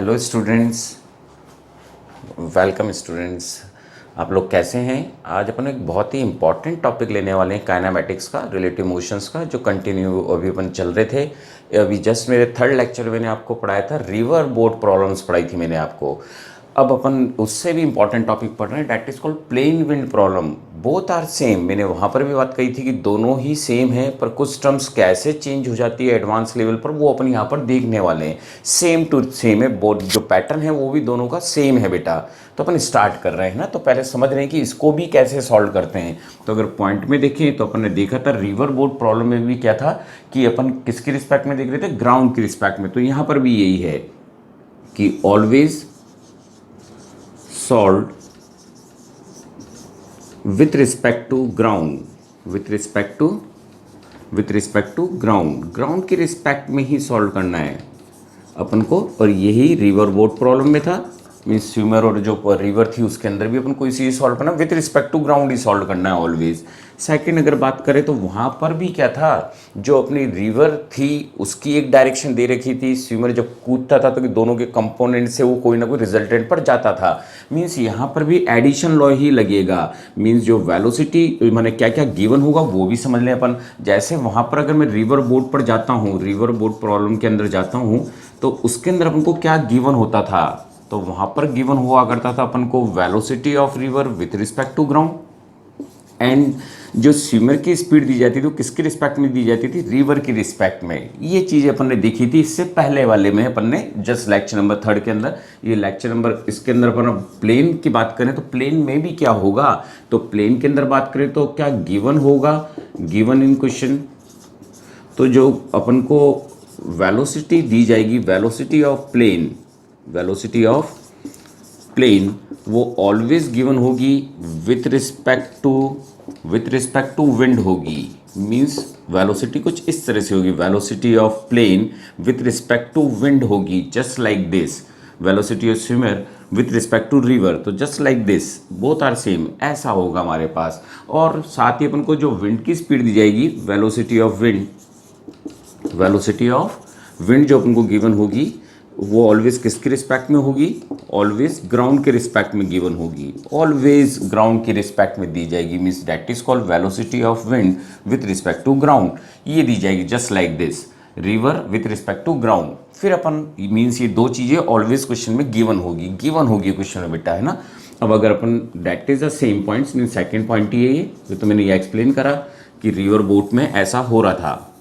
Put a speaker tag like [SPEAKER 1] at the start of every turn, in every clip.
[SPEAKER 1] Hello students, welcome students. आप लोग कैसे हैं? आज अपन एक बहुत ही इंपॉर्टेंट टॉपिक लेने वाले हैं काइनेमैटिक्स का, रिलेटिव मोशंस का, जो कंटिन्यू अभी अपन चल रहे थे। अभी जस्ट मेरे थर्ड लेक्चर में मैंने आपको पढ़ाया था, रिवर बोट प्रॉब्लम्स पढ़ाई थी मैंने आपको। अब अपन उससे भी इंपॉर्टेंट टॉपिक पढ़ रहे हैं, that is called plane wind problem. Both are same. मैंने वहाँ पर भी बात कही थी कि दोनों ही सेम है, पर कुछ टर्म्स कैसे चेंज हो जाती है एडवांस लेवल पर, वो अपन यहाँ पर देखने वाले हैं। सेम टू सेम है, बोथ जो पैटर्न है वो भी दोनों का सेम है बेटा। तो अपन स्टार्ट कर रहे हैं ना, तो पहले समझ रहे हैं कि इसको भी कैसे सॉल्व करते हैं। तो अगर पॉइंट में देखें तो अपन ने देखा था रिवर बोट प्रॉब्लम में भी क्या था कि अपन किसकी रिस्पेक्ट में देख रहे थे, ग्राउंड की रिस्पेक्ट में। तो यहाँ पर भी यही है कि always solved with respect to ground, with respect to ground की रिस्पेक्ट में ही सॉल्व करना है अपन को। और यही रिवर बोट प्रॉब्लम में था, मीन्स स्विमर और जो रिवर थी उसके अंदर भी अपन को इसी सॉल्व करना, विथ रिस्पेक्ट टू ग्राउंड ही सॉल्व करना है ऑलवेज। सेकंड अगर बात करें तो वहाँ पर भी क्या था, जो अपनी रिवर थी उसकी एक डायरेक्शन दे रखी थी, स्विमर जब कूदता था तो कि दोनों के कंपोनेंट से वो कोई ना कोई रिजल्टेंट पर जाता था। मीन्स यहाँ पर भी एडिशन लॉ ही लगेगा। मीन्स जो वेलोसिटी मैंने क्या क्या गिवन होगा वो भी समझ लें अपन। जैसे वहाँ पर अगर मैं रिवर बोट पर जाता हूँ, रिवर बोट प्रॉब्लम के अंदर जाता हूँ, तो उसके अंदर अपन को क्या गिवन होता था, तो वहाँ पर गिवन हुआ करता था अपन को velocity of river with respect to ground, and जो स्विमर की स्पीड दी जाती थी वो किसकी रिस्पेक्ट में दी जाती थी, रिवर की रिस्पेक्ट में। ये चीज़ अपन ने देखी थी इससे पहले वाले में, अपन ने जस्ट लेक्चर नंबर 3 के अंदर। ये लेक्चर नंबर इसके अंदर अपन प्लेन की बात करें तो प्लेन में भी क्या होगा, तो प्लेन के अंदर बात करें तो क्या गिवन होगा, गिवन इन क्वेश्चन, तो जो अपन को वेलोसिटी दी जाएगी, वेलोसिटी ऑफ प्लेन वो ऑलवेज गिवन होगी विथ रिस्पेक्ट टू विंड होगी। मीन्स वेलोसिटी कुछ इस तरह से होगी, velocity of plane with respect to wind होगी, just like this. Velocity of swimmer with respect to river, तो just like this, both are same, ऐसा होगा हमारे पास। और साथ ही अपन को जो विंड की स्पीड दी जाएगी, वेलोसिटी ऑफ विंड जो अपन को गिवन होगी वो ऑलवेज किसके रिस्पेक्ट में होगी, ऑलवेज ग्राउंड के रिस्पेक्ट में गिवन होगी, ऑलवेज ग्राउंड की रिस्पेक्ट में दी जाएगी। Means that is called velocity of wind with respect to ground, ये दी जाएगी just like this, river with respect to ground. फिर अपन मीन्स ये दो चीज़ें ऑलवेज क्वेश्चन में गिवन होगी क्वेश्चन में बेटा, है ना। अब अगर अपन that is the same points, mean second point ही है ये, तो मैंने ये एक्सप्लेन करा कि रिवर बोट में ऐसा हो रहा था,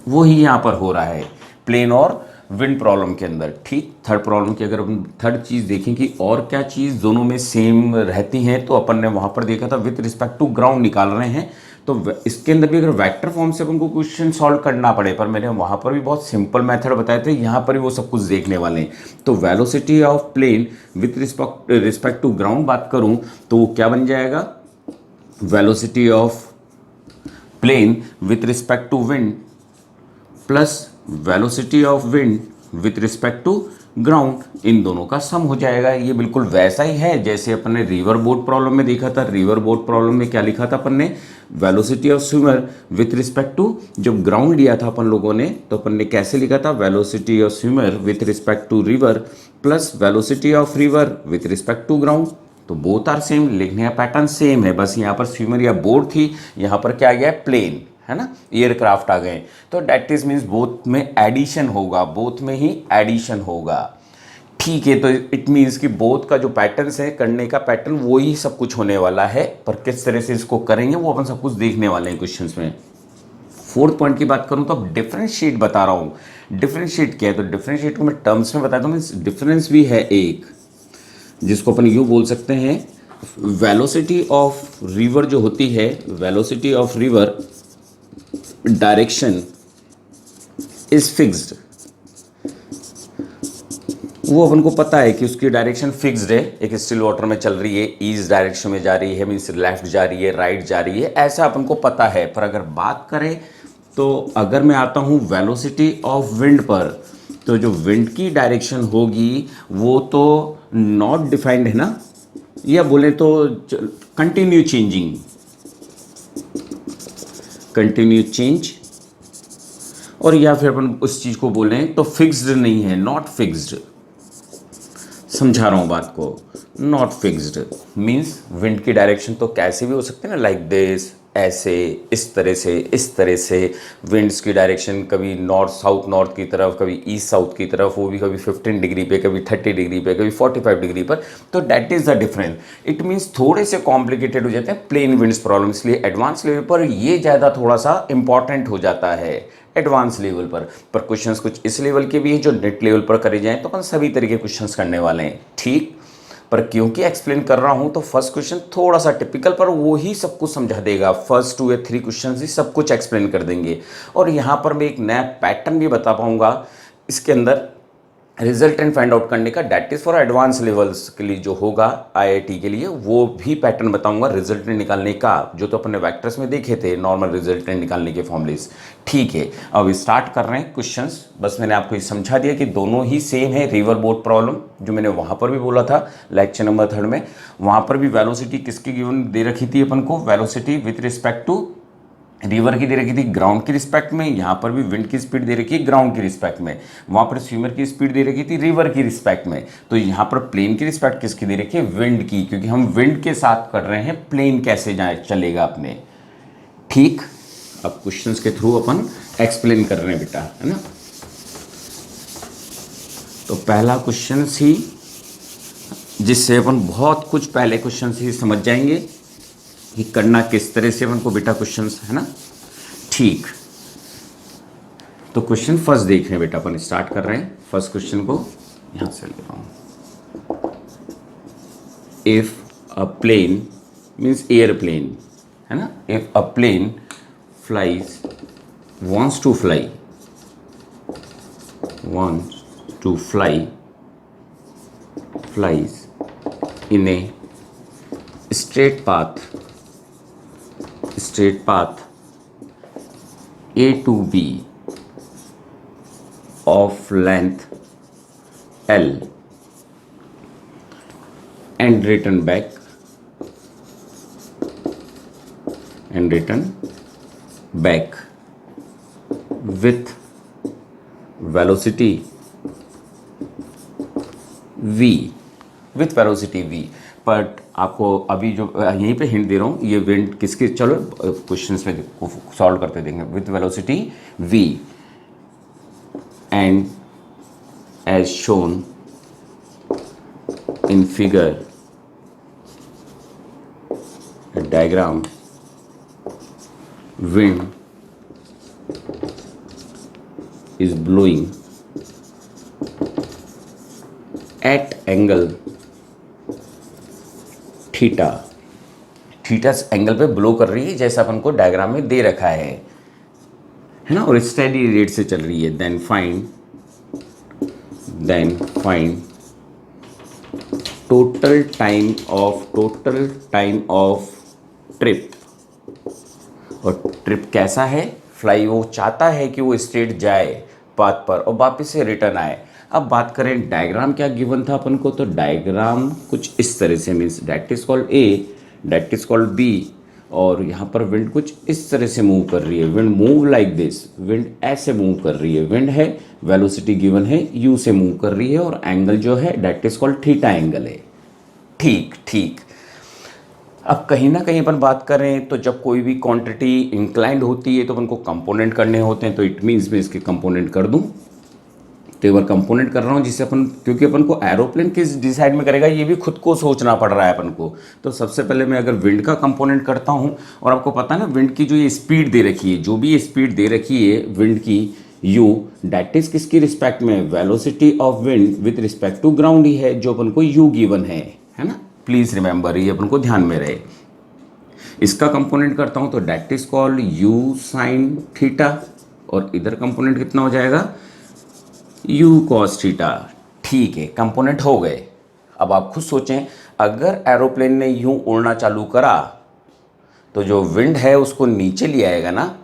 [SPEAKER 1] वो ही यहाँ पर हो रहा है प्लेन और विंड प्रॉब्लम के अंदर। ठीक, थर्ड प्रॉब्लम की अगर अपन थर्ड चीज़ देखें कि और क्या चीज़ दोनों में सेम रहती हैं, तो अपन ने वहाँ पर देखा था विथ रिस्पेक्ट टू ग्राउंड निकाल रहे हैं। तो इसके अंदर भी अगर वेक्टर फॉर्म से अपन को क्वेश्चन सॉल्व करना पड़े, पर मैंने वहाँ पर भी बहुत सिंपल मेथड बताए थे, यहाँ पर भी वो सब कुछ देखने वाले हैं। तो velocity of plane with respect to ground बात करूँ तो वो क्या बन जाएगा, velocity of plane with respect to wind plus velocity of wind with respect to ground, इन दोनों का सम हो जाएगा। ये बिल्कुल वैसा ही है जैसे अपन ने रिवर बोट प्रॉब्लम में देखा था। रिवर बोट प्रॉब्लम में क्या लिखा था अपन ने, velocity of swimmer with respect to, जब ग्राउंड लिया था अपन लोगों ने तो अपन ने कैसे लिखा था, velocity of swimmer with respect to river plus velocity of river with respect to ground. तो बोथ आर सेम, लिखने का पैटर्न सेम है, बस यहाँ पर स्विमर या बोट थी, यहाँ पर क्या आ गया है, प्लेन, है ना, एयरक्राफ्ट आ गए। तो डेट इज मीन्स बोथ में एडिशन होगा, बोथ में ही एडिशन होगा। ठीक है, तो इट मीन्स कि बोथ का जो पैटर्न है, करने का पैटर्न वही सब कुछ होने वाला है, पर किस तरह से इसको करेंगे वो अपन सब कुछ देखने वाले हैं क्वेश्चंस में। फोर्थ पॉइंट की बात करूं तो अब डिफरेंशिएट बता रहा हूँ। डिफरेंशिएट क्या है, तो डिफरेंशिएट को मैं टर्म्स में बताता हूँ। डिफरेंस भी है एक, जिसको अपन यूँ बोल सकते हैं, वेलोसिटी ऑफ रिवर जो होती है, velocity of river direction is fixed, वो अपन को पता है कि उसकी डायरेक्शन फिक्स्ड है। एक स्टिल वाटर में चल रही है, ईस्ट डायरेक्शन में जा रही है, मीन्स लेफ्ट जा रही है, राइट जा रही है, ऐसा अपन को पता है। पर अगर बात करें तो अगर मैं आता हूँ वेलोसिटी ऑफ विंड पर, तो जो विंड की डायरेक्शन होगी वो तो नॉट डिफाइंड है ना, या बोले तो कंटिन्यू चेंज, और या फिर अपन उस चीज़ को बोलें तो फिक्स्ड नहीं है, नॉट फिक्स्ड, समझा रहा हूँ बात को। नॉट फिक्स्ड मीन्स विंड की डायरेक्शन तो कैसे भी हो सकते हैं ना, लाइक दिस, ऐसे, इस तरह से, इस तरह से। विंड्स की डायरेक्शन कभी नॉर्थ साउथ नॉर्थ की तरफ, कभी ईस्ट साउथ की तरफ, वो भी कभी 15 डिग्री पे, कभी 30 डिग्री पे, कभी 45 डिग्री पर। तो that is the difference. It means थोड़े से कॉम्प्लिकेटेड हो जाते हैं प्लेन विंड्स प्रॉब्लम, इसलिए एडवांस लेवल पर ये ज़्यादा थोड़ा सा इंपॉर्टेंट हो जाता है एडवांस लेवल पर क्वेश्चंस कुछ इस लेवल के भी हैं जो नेट लेवल पर करे जाएं तो अपन सभी तरह के क्वेश्चंस करने वाले हैं, ठीक। पर क्योंकि एक्सप्लेन कर रहा हूं तो फर्स्ट क्वेश्चन थोड़ा सा टिपिकल, पर वो ही सब कुछ समझा देगा। फर्स्ट 2 या 3 क्वेश्चन ही सब कुछ एक्सप्लेन कर देंगे। और यहाँ पर मैं एक नया पैटर्न भी बता पाऊंगा इसके अंदर रिजल्ट एंड फाइंड आउट करने का, that is for advance levels के लिए जो होगा आईआईटी के लिए, वो भी पैटर्न बताऊंगा रिजल्ट निकालने का, जो तो अपने वेक्टर्स में देखे थे नॉर्मल रिजल्ट निकालने के फॉर्मूलेस। ठीक है, अब स्टार्ट कर रहे हैं क्वेश्चंस। बस मैंने आपको ये समझा दिया कि दोनों ही सेम है। रिवर बोट प्रॉब्लम जो मैंने वहाँ पर भी बोला था लेक्चर नंबर 3 में, वहाँ पर भी वेलोसिटी किसकी गिवन दे रखी थी अपन को, velocity with respect to river की दे रखी थी ग्राउंड की रिस्पेक्ट में। यहाँ पर भी विंड की स्पीड दे रखी है ग्राउंड की रिस्पेक्ट में। वहाँ पर स्विमर की स्पीड दे रखी थी रिवर की रिस्पेक्ट में। तो यहाँ पर प्लेन की रिस्पेक्ट किसकी दे रखी है, विंड की, क्योंकि हम विंड के साथ कर रहे हैं प्लेन कैसे जाए चलेगा अपने, ठीक। अब क्वेश्चंस के थ्रू अपन एक्सप्लेन कर रहे हैं बेटा, है ना। तो पहला क्वेश्चन ही जिससे अपन बहुत कुछ पहले क्वेश्चन ही समझ जाएंगे कि करना किस तरह से अपन को बेटा क्वेश्चंस, है ना, ठीक। तो क्वेश्चन फर्स्ट देख रहे हैं बेटा, अपन स्टार्ट कर रहे हैं फर्स्ट क्वेश्चन को, यहां से ले रहा हूं। If a plane means airplane, है ना, if a plane flies wants to fly flies in a straight path A to B of length L and return back with velocity v। But आपको अभी जो यहीं पे हिंट दे रहा हूँ, ये विंड किसके, चलो क्वेश्चंस में सॉल्व करते देंगे। With velocity v and as shown in figure diagram wind is blowing at angle theta angle पे ब्लो कर रही है जैसा अपन को डायग्राम में दे रखा है ना, और स्टेडी रेट से चल रही है। Then find total time of trip. और ट्रिप कैसा है, फ्लाई वो चाहता है कि वो स्ट्रेट जाए पाथ पर और वापस से रिटर्न आए। अब बात करें डायग्राम क्या गिवन था अपन को, तो डायग्राम कुछ इस तरह से, means that is called A, that is called B, और यहाँ पर विंड कुछ इस तरह से मूव कर रही है। Wind move like this, wind ऐसे मूव कर रही है। विंड है, वेलोसिटी गिवन है यू से मूव कर रही है, और एंगल जो है that is called theta angle है, ठीक। अब कहीं ना कहीं अपन बात करें तो जब कोई भी क्वांटिटी इंक्लाइंड होती है तो अपन को कंपोनेंट करने होते हैं। तो इट मीन्स मैं इसके कंपोनेंट कर दूं, तो एक बार कंपोनेंट कर रहा हूं जिससे अपन, क्योंकि अपन को एरोप्लेन किस डिसाइड में करेगा ये भी खुद को सोचना पड़ रहा है अपन को। तो सबसे पहले मैं अगर विंड का कंपोनेंट करता हूं, और आपको पता है ना विंड की जो ये स्पीड दे रखी है, जो भी ये स्पीड दे रखी है विंड की u, दैट इज किसकी रिस्पेक्ट में, velocity of wind with respect to ground ही है जो अपन को u गिवन है ना। प्लीज रिमेंबर, ये अपन को ध्यान में रहे। इसका कंपोनेंट करता हूं तो that is called u sine theta, और इधर कंपोनेंट कितना हो जाएगा, u cos थीटा। ठीक है, कंपोनेंट हो गए। अब आप खुद सोचें, अगर एरोप्लेन ने यूं उड़ना चालू करा तो जो विंड है उसको नीचे ले आएगा ना,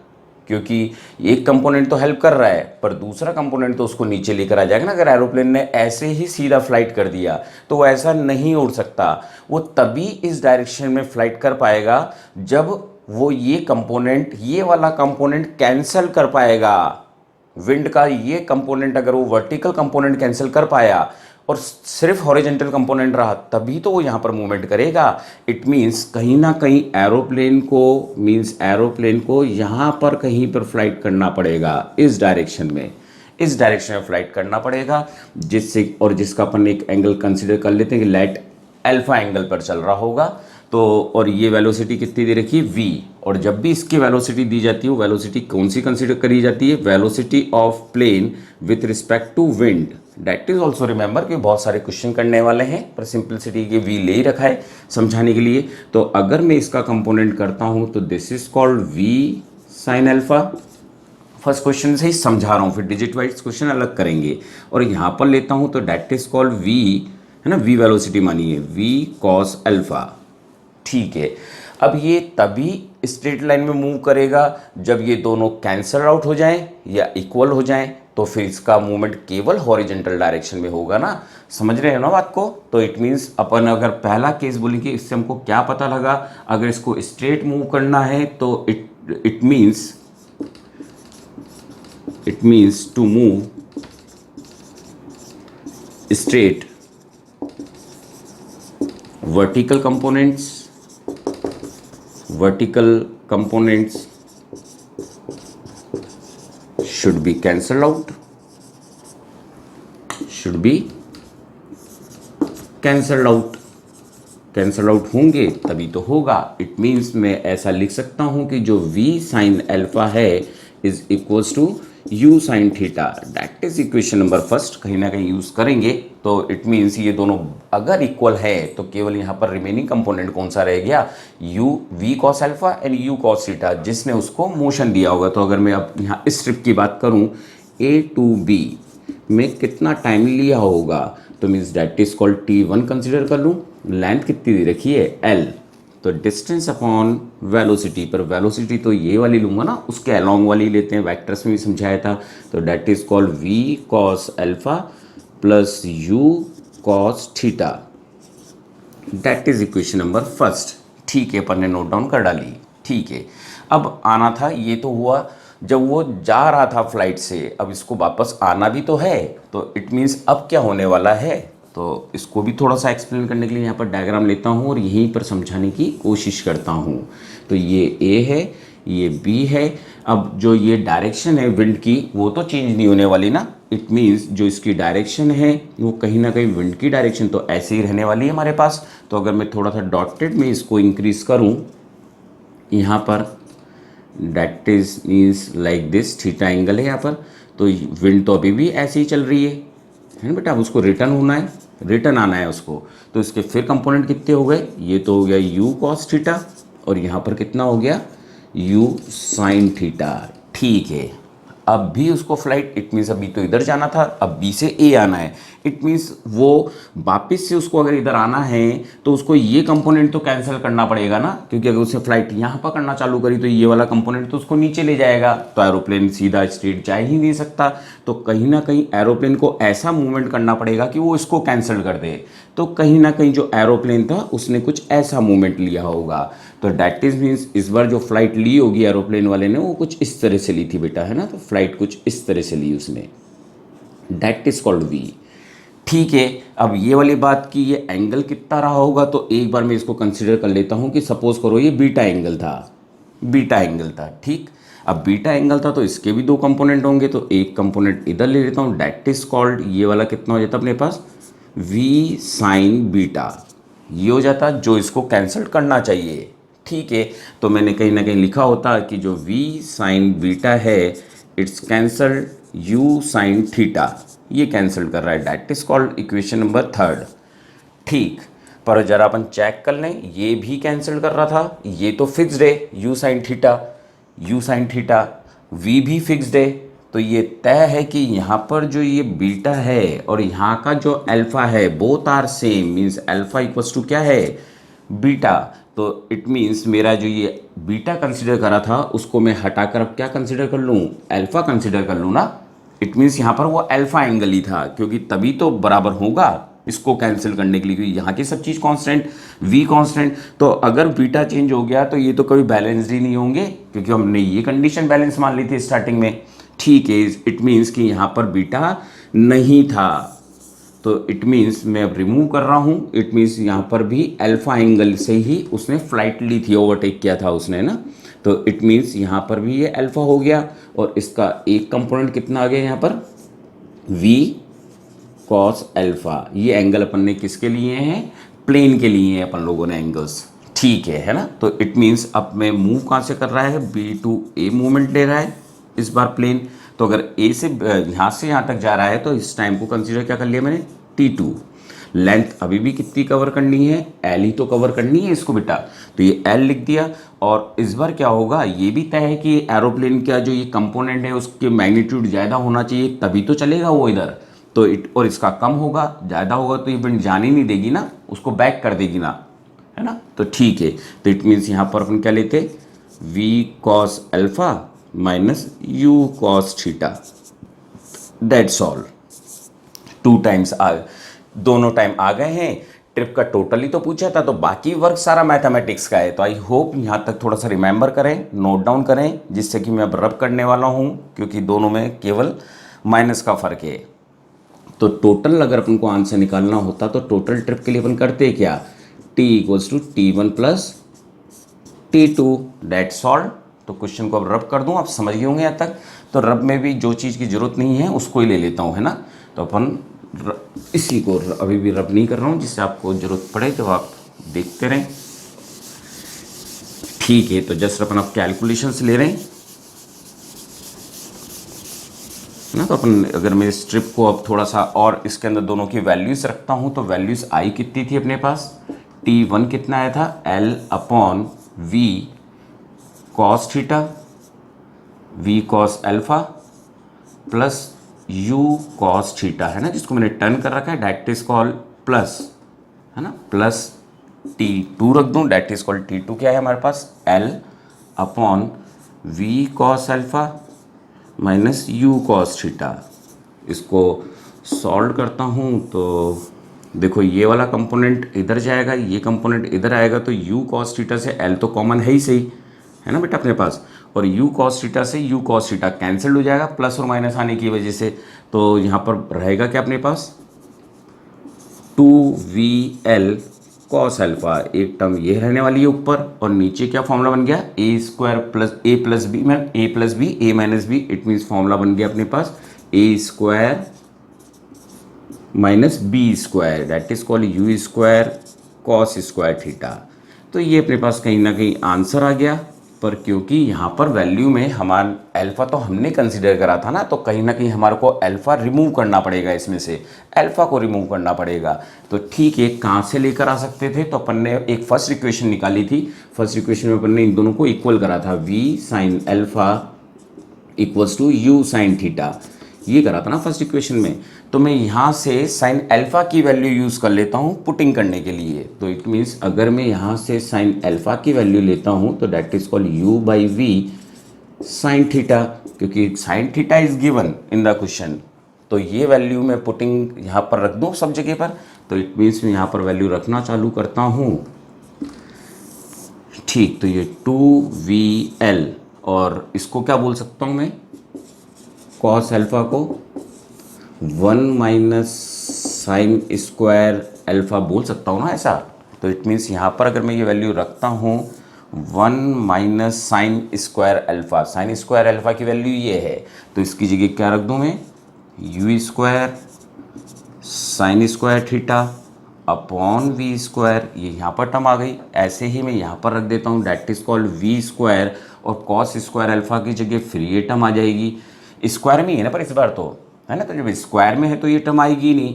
[SPEAKER 1] क्योंकि एक कंपोनेंट तो हेल्प कर रहा है पर दूसरा कंपोनेंट तो उसको नीचे लेकर आ जाएगा ना। अगर एरोप्लेन ने ऐसे ही सीधा फ्लाइट कर दिया तो वो ऐसा नहीं उड़ सकता, वो तभी इस डायरेक्शन में फ्लाइट कर पाएगा जब वो ये कंपोनेंट, ये वाला कंपोनेंट कैंसिल कर पाएगा। विंड का ये कंपोनेंट अगर वो वर्टिकल कंपोनेंट कैंसिल कर पाया और सिर्फ हॉरिजेंटल कंपोनेंट रहा तभी तो वो यहाँ पर मूवमेंट करेगा। इट मीन्स कहीं ना कहीं एरोप्लेन को यहाँ पर कहीं पर फ्लाइट करना पड़ेगा, इस डायरेक्शन में फ्लाइट करना पड़ेगा, जिसका अपन एक एंगल कंसिडर कर लेते हैं कि लेट अल्फा एंगल पर चल रहा होगा। तो और ये वेलोसिटी कितनी दे रखी है v, और जब भी इसकी वेलोसिटी दी जाती है वो वेलोसिटी कौन सी कंसीडर करी जाती है, velocity of plane with respect to wind. That is also remember कि बहुत सारे क्वेश्चन करने वाले हैं, पर सिंपलिसिटी के v ले ही रखा है समझाने के लिए। तो अगर मैं इसका कंपोनेंट करता हूँ तो this is called v sine alpha. First question से ही समझा रहा हूँ, फिर डिजिट वाइज क्वेश्चन अलग करेंगे। और यहाँ पर लेता हूँ तो दैट इज कॉल्ड v, है ना, v वेलोसिटी मानिए v कॉस अल्फा। ठीक है, अब ये तभी स्ट्रेट लाइन में मूव करेगा जब ये दोनों कैंसल आउट हो जाएं या इक्वल हो जाएं, तो फिर इसका मूवमेंट केवल हॉरिजेंटल डायरेक्शन में होगा ना। समझ रहे हो ना बात को। तो इट मीन्स अपन अगर पहला केस बोलेंगे, इससे हमको क्या पता लगा, अगर इसको स्ट्रेट मूव करना है तो it means to move straight vertical components should be cancelled out, cancel out होंगे तभी तो होगा। इट मीन्स मैं ऐसा लिख सकता हूं कि जो v साइन अल्फा है is equals to u sine theta. That is equation number first, कहीं ना कहीं यूज करेंगे। तो इट मीन्स ये दोनों अगर इक्वल है तो केवल यहाँ पर रिमेनिंग कंपोनेंट कौन सा रह गया, v cos alpha and u cos theta, जिसने उसको मोशन दिया होगा। तो अगर मैं अब यहाँ इस ट्रिप की बात करूँ a टू b में कितना टाइम लिया होगा, तो means that is called t1 consider कर लूँ। लेंथ कितनी दे रखी है l, तो डिस्टेंस अपॉन वेलोसिटी, पर वेलोसिटी तो ये वाली लूँगा ना, उसके अलोंग वाली लेते हैं, वेक्टर्स में भी समझाया था। तो that is called v cos alpha plus u cos theta. That is equation number first. ठीक है, अपन ने नोट डाउन कर डाली। ठीक है, अब आना था, ये तो हुआ जब वो जा रहा था फ्लाइट से, अब इसको वापस आना भी तो है। तो इट मीन्स अब क्या होने वाला है, तो इसको भी थोड़ा सा एक्सप्लेन करने के लिए यहाँ पर डायग्राम लेता हूँ और यहीं पर समझाने की कोशिश करता हूँ। तो ये A है, ये B है। अब जो ये डायरेक्शन है विंड की वो तो चेंज नहीं होने वाली ना। इट मीन्स जो इसकी डायरेक्शन है वो कहीं ना कहीं विंड की डायरेक्शन तो ऐसे ही रहने वाली है हमारे पास। तो अगर मैं थोड़ा सा डॉटेड में इसको इंक्रीज करूँ यहाँ पर, that is means like this, theta angle है यहाँ पर, तो विंड तो अभी भी ऐसे ही चल रही है ना बेटा। अब उसको रिटर्न आना है उसको। तो इसके फिर कंपोनेंट कितने हो गए, ये तो हो गया u cos थीटा और यहाँ पर कितना हो गया u sin थीटा। ठीक है, अब भी उसको फ्लाइट, इट मीन्स अभी तो इधर जाना था, अब B से A आना है। इट मीन्स वो वापस से उसको अगर इधर आना है तो उसको ये कंपोनेंट तो कैंसिल करना पड़ेगा ना, क्योंकि अगर उसे फ्लाइट यहाँ पर करना चालू करी तो ये वाला कंपोनेंट तो उसको नीचे ले जाएगा, तो एरोप्लेन सीधा स्ट्रेट जा ही नहीं सकता। तो कहीं ना कहीं एरोप्लेन को ऐसा मूवमेंट करना पड़ेगा कि वो इसको कैंसिल कर दे। तो कहीं ना कहीं जो एरोप्लेन था उसने कुछ ऐसा मूवमेंट लिया होगा। तो डैट इज मीन्स इस बार जो फ्लाइट ली होगी एरोप्लेन वाले ने वो कुछ इस तरह से ली थी बेटा, है ना। तो फ्लाइट कुछ इस तरह से ली उसने, डैट इज कॉल्ड वी। ठीक है, अब ये वाली बात की ये एंगल कितना रहा होगा, तो एक बार मैं इसको कंसिडर कर लेता हूँ कि सपोज करो ये बीटा एंगल था। ठीक, अब बीटा एंगल था तो इसके भी दो कंपोनेंट होंगे, तो एक कंपोनेंट इधर ले लेता हूँ, डैट इज कॉल्ड, ये वाला कितना हो जाता अपने पास v साइन बीटा, ये हो जाता जो इसको कैंसिल करना चाहिए। ठीक है, तो मैंने कहीं ना कहीं लिखा होता कि जो v साइन बीटा है it's cancelled u sine theta, ये कैंसिल कर रहा है, that is called equation number third. ठीक, पर जरा अपन चेक कर लें, ये भी कैंसिल कर रहा था, ये तो फिक्स्ड है u साइन थीटा, v भी फिक्स्ड है। तो ये तय है कि यहाँ पर जो ये बीटा है और यहाँ का जो अल्फा है both are same, means alpha equals to क्या है बीटा। तो इट मीन्स मेरा जो ये बीटा कंसिडर करा था उसको मैं हटाकर अब क्या कंसिडर कर लूँ, अल्फा कंसिडर कर लूँ ना। इट मीन्स यहाँ पर वो अल्फा एंगल ही था, क्योंकि तभी तो बराबर होगा इसको कैंसिल करने के लिए, क्योंकि यहाँ की सब चीज़ कांस्टेंट, v कांस्टेंट। तो अगर बीटा चेंज हो गया तो ये तो कभी बैलेंस्ड ही नहीं होंगे, क्योंकि हमने ये कंडीशन बैलेंस मान ली थी स्टार्टिंग में। ठीक है, इट मीन्स कि यहाँ पर बीटा नहीं था, तो इट मीन्स मैं अब रिमूव कर रहा हूँ, इट मीन्स यहाँ पर भी अल्फा एंगल से ही उसने फ्लाइट ली थी, ओवरटेक किया था उसने ना, तो इट मीन्स यहाँ पर भी ये अल्फा हो गया और इसका एक कंपोनेंट कितना आ गया यहाँ पर v कॉस अल्फा। ये एंगल अपन ने किसके लिए हैं, प्लेन के लिए हैं अपन लोगों ने एंगल्स, ठीक है ना। तो इट मीन्स अब मैं मूव कहाँ से कर रहा है, बी टू ए मूवमेंट ले रहा है इस बार प्लेन, तो अगर ए से यहाँ से यहाँ तक जा रहा है तो इस टाइम को कंसीडर क्या कर लिया मैंने T2। लेंथ अभी भी कितनी कवर करनी है, L ही तो कवर करनी है इसको बेटा, तो ये L लिख दिया। और इस बार क्या होगा, ये भी तय है कि एरोप्लेन का जो ये कंपोनेंट है उसके मैग्नीट्यूड ज़्यादा होना चाहिए तभी तो चलेगा वो इधर, तो और इसका कम होगा, ज़्यादा होगा तो ये विंड जाने नहीं देगी ना, उसको बैक कर देगी ना, है ना। तो ठीक है, तो इट मीन्स यहाँ पर अपन क्या लेते, v cos alpha minus u cos theta, that's all. 2 times दोनों टाइम आ गए हैं। ट्रिप का टोटल ही तो पूछा था, तो बाकी वर्क सारा मैथमेटिक्स का है। तो आई होप यहाँ तक थोड़ा सा रिमेंबर करें, नोट डाउन करें, जिससे कि मैं अब रब करने वाला हूँ, क्योंकि दोनों में केवल माइनस का फ़र्क है। तो टोटल अगर अपन को आंसर निकालना होता तो टोटल ट्रिप के लिए अपन करते क्या, t equals to T1 plus T2, that's all. तो क्वेश्चन को अब रब कर दूं, आप समझ गए होंगे यहाँ तक। तो रब में भी जो चीज़ की ज़रूरत नहीं है उसको ही ले लेता हूँ, है ना। तो अपन इसी को अभी भी रब नहीं कर रहा हूँ, जिससे आपको ज़रूरत पड़े तो आप देखते रहें, ठीक है। तो जस्ट अपन अब कैलकुलेशंस ले रहे हैं ना। तो अपन अगर मैं इस ट्रिप को अब थोड़ा सा और इसके अंदर दोनों की वैल्यूज़ रखता हूँ, तो वैल्यूज़ आई कितनी थी अपने पास, T1 कितना आया था, L upon V cos theta, V cos alpha plus U cos theta, है ना, जिसको मैंने टर्न कर रखा है, डैट इज कॉल्ड प्लस, है ना, प्लस T2 रख दूँ, डैट इज कॉल्ड T2 क्या है हमारे पास, L upon V cos alpha minus U cos theta. इसको सॉल्व करता हूँ तो देखो ये वाला कंपोनेंट इधर जाएगा, ये कंपोनेंट इधर आएगा, तो U कॉस थीटा से L तो कॉमन है ही सही, है ना बेटा अपने पास, और U कॉस थीटा से U कॉस थीटा कैंसिल हो जाएगा प्लस और माइनस आने की वजह से। तो यहाँ पर रहेगा क्या अपने पास, 2VL कॉस अल्फा, एक टर्म ये रहने वाली है ऊपर, और नीचे क्या फॉर्मूला बन गया, A square plus A plus B, मैं A plus B A minus B, it means formula बन गया अपने पास A square minus B square, that is called U square cos square theta. तो ये अपने पास कहीं ना कहीं आंसर आ गया, पर क्योंकि यहाँ पर वैल्यू में हमारा अल्फ़ा तो हमने कंसीडर करा था ना, तो कहीं ना कहीं हमारे को अल्फ़ा रिमूव करना पड़ेगा, इसमें से अल्फ़ा को रिमूव करना पड़ेगा। तो ठीक है, कहाँ से लेकर आ सकते थे, तो अपन ने एक फर्स्ट इक्वेशन निकाली थी, फर्स्ट इक्वेशन में अपन ने इन दोनों को इक्वल करा था, v sine alpha equals to u sine theta, ये करा था ना फर्स्ट इक्वेशन में। तो मैं यहाँ से साइन अल्फ़ा की वैल्यू यूज़ कर लेता हूँ पुटिंग करने के लिए, तो इट मीन्स अगर मैं यहाँ से साइन अल्फ़ा की वैल्यू लेता हूँ तो that is called u by V sine theta, क्योंकि sine theta is given in the question. तो ये वैल्यू मैं पुटिंग यहाँ पर रख दूँ सब जगह पर, तो इट मीन्स मैं यहाँ पर वैल्यू रखना चालू करता हूँ, ठीक। तो ये 2VL, और इसको क्या बोल सकता हूँ मैं, कॉस अल्फ़ा को 1 माइनस साइन स्क्वायर अल्फ़ा बोल सकता हूँ ना ऐसा। तो इट मीन्स यहाँ पर अगर मैं ये वैल्यू रखता हूँ 1 minus sine square alpha, sine square alpha की वैल्यू ये है, तो इसकी जगह क्या रख दूँ मैं, u square sine square theta upon v square, ये यहाँ पर टर्म आ गई, ऐसे ही मैं यहाँ पर रख देता हूँ, that is called v square, और कॉस स्क्वायर अल्फ़ा की जगह फिर ये टर्म आ जाएगी, स्क्वायर में ही है ना पर इस बार तो, है ना, तो जब स्क्वायर में है तो ये टर्म आएगी नहीं,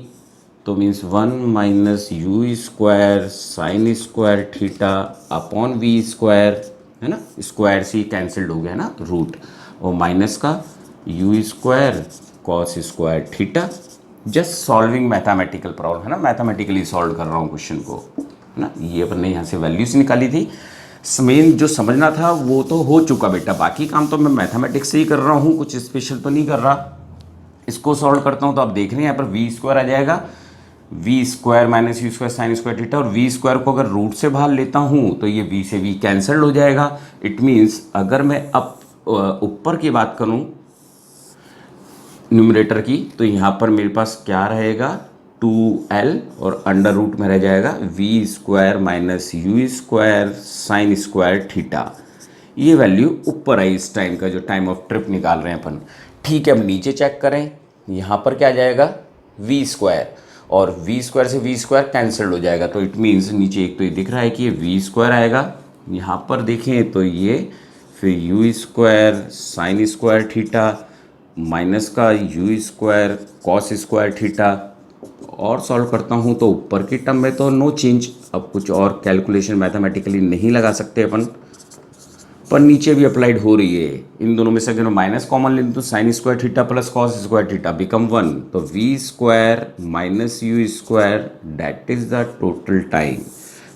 [SPEAKER 1] तो means 1 minus you square sine square theta upon v square, है ना, स्क्वायर से कैंसिल्ड हो गया ना रूट, और माइनस का U square cos square theta. Just solving mathematical problem, है ना, मैथमेटिकली सॉल्व कर रहा हूँ क्वेश्चन को, है ना। ये अपन ने यहाँ से वैल्यूज निकाली थी, मेन जो समझना था वो तो हो चुका बेटा, बाकी काम तो मैं मैथमेटिक्स से ही कर रहा हूँ, कुछ स्पेशल तो नहीं कर रहा। इसको सॉल्व करता हूँ तो आप देख रहे हैं यहाँ पर वी स्क्वायर आ जाएगा, v square minus you square sine square theta, और वी स्क्वायर को अगर रूट से बाहर लेता हूँ तो ये वी से वी कैंसल्ड हो जाएगा। इट मीन्स अगर मैं अब ऊपर की बात करूँ न्यूमरेटर की, तो यहाँ पर मेरे पास क्या रहेगा, 2l और अंडर रूट में रह जाएगा v square minus you square sine square theta. ये वैल्यू ऊपर आई इस टाइम का, जो टाइम ऑफ ट्रिप निकाल रहे हैं अपन। ठीक है, अब नीचे चेक करें, यहाँ पर क्या आ जाएगा वी स्क्वायर, और वी स्क्वायर से वी स्क्वायर कैंसल्ड हो जाएगा, तो इट मीन्स नीचे एक तो ये दिख रहा है कि ये वी स्क्वायर आएगा, यहाँ पर देखें तो ये फिर U square sine square theta minus का U square cos square theta, और सॉल्व करता हूँ तो ऊपर की टर्म में तो नो चेंज। अब कुछ और कैलकुलेशन मैथमेटिकली नहीं लगा सकते अपन, पर नीचे भी अप्लाइड हो रही है। इन दोनों में से अगर माइनस कॉमन ले तो sine square theta plus cos square theta become 1, तो v square minus you square that is the total time.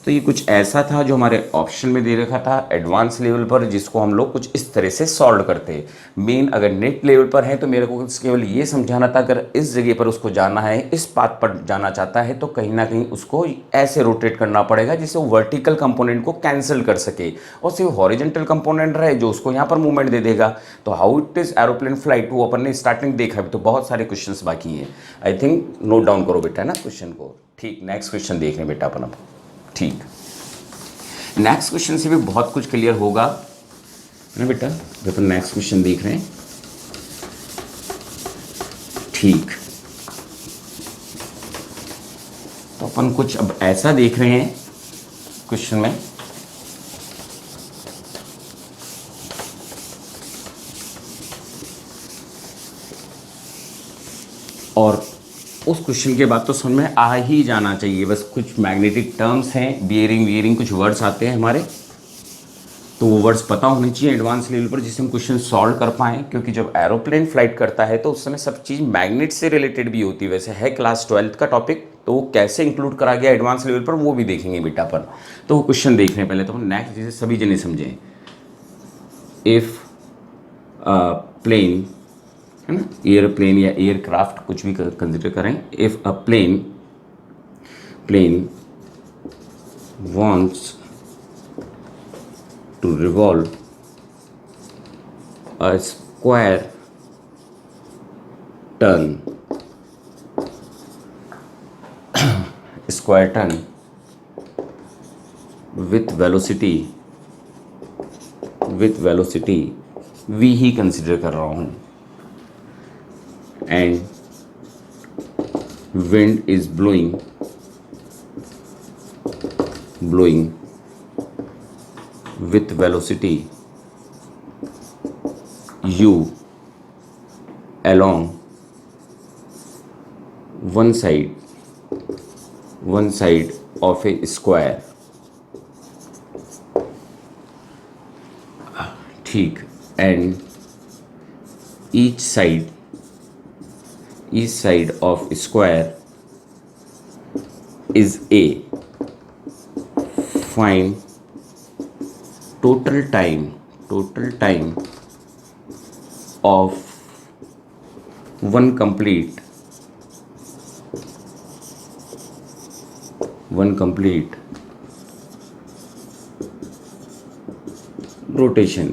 [SPEAKER 1] तो ये कुछ ऐसा था जो हमारे ऑप्शन में दे रखा था एडवांस लेवल पर, जिसको हम लोग कुछ इस तरह से सॉल्व करते हैं। मेन अगर नेट लेवल पर है तो मेरे को केवल ये समझाना था, अगर इस जगह पर उसको जाना है, इस पाथ पर जाना चाहता है, तो कहीं ना कहीं उसको ऐसे रोटेट करना पड़ेगा जिससे वो वर्टिकल कंपोनेंट को कैंसिल कर सके और सिर्फ हॉरिजेंटल कंपोनेंट रहे जो उसको यहाँ पर मूवमेंट दे देगा। तो how it is aeroplane flight, वो अपन ने स्टार्टिंग देखा है, तो बहुत सारे क्वेश्चन बाकी हैं। आई थिंक नोट डाउन करो बेटा ना क्वेश्चन को। ठीक, नेक्स्ट क्वेश्चन देख रहे हैं बेटा अपन अब। ठीक, नेक्स्ट क्वेश्चन से भी बहुत कुछ क्लियर होगा, है ना बेटा। अपन नेक्स्ट क्वेश्चन देख रहे हैं। ठीक, तो अपन कुछ अब ऐसा देख रहे हैं क्वेश्चन में, और उस क्वेश्चन के बाद तो समझ में आ ही जाना चाहिए। बस कुछ मैग्नेटिक टर्म्स हैं, बियरिंग कुछ वर्ड्स आते हैं हमारे, तो वो वर्ड्स पता होने चाहिए एडवांस लेवल पर, जिससे हम क्वेश्चन सॉल्व कर पाएँ। क्योंकि जब एरोप्लेन फ्लाइट करता है तो उस समय सब चीज़ मैग्नेट से रिलेटेड भी होती है। वैसे है क्लास 12th का टॉपिक, तो वो कैसे इंक्लूड करा गया एडवांस लेवल पर वो भी देखेंगे बेटा पर। तो वो क्वेश्चन देख रहे हैं पहले, तो नेक्स्ट जिसे सभी जने समझें। इफ़ प्लेन, है ना, एयरप्लेन या एयरक्राफ्ट कुछ भी कंसिडर करें। If a plane wants to revolve a square turn with velocity v ही कंसिडर कर रहा हूँ, and wind is blowing with velocity u along one side of a square। ठीक, and each side of square is a। Find total time of one complete rotation.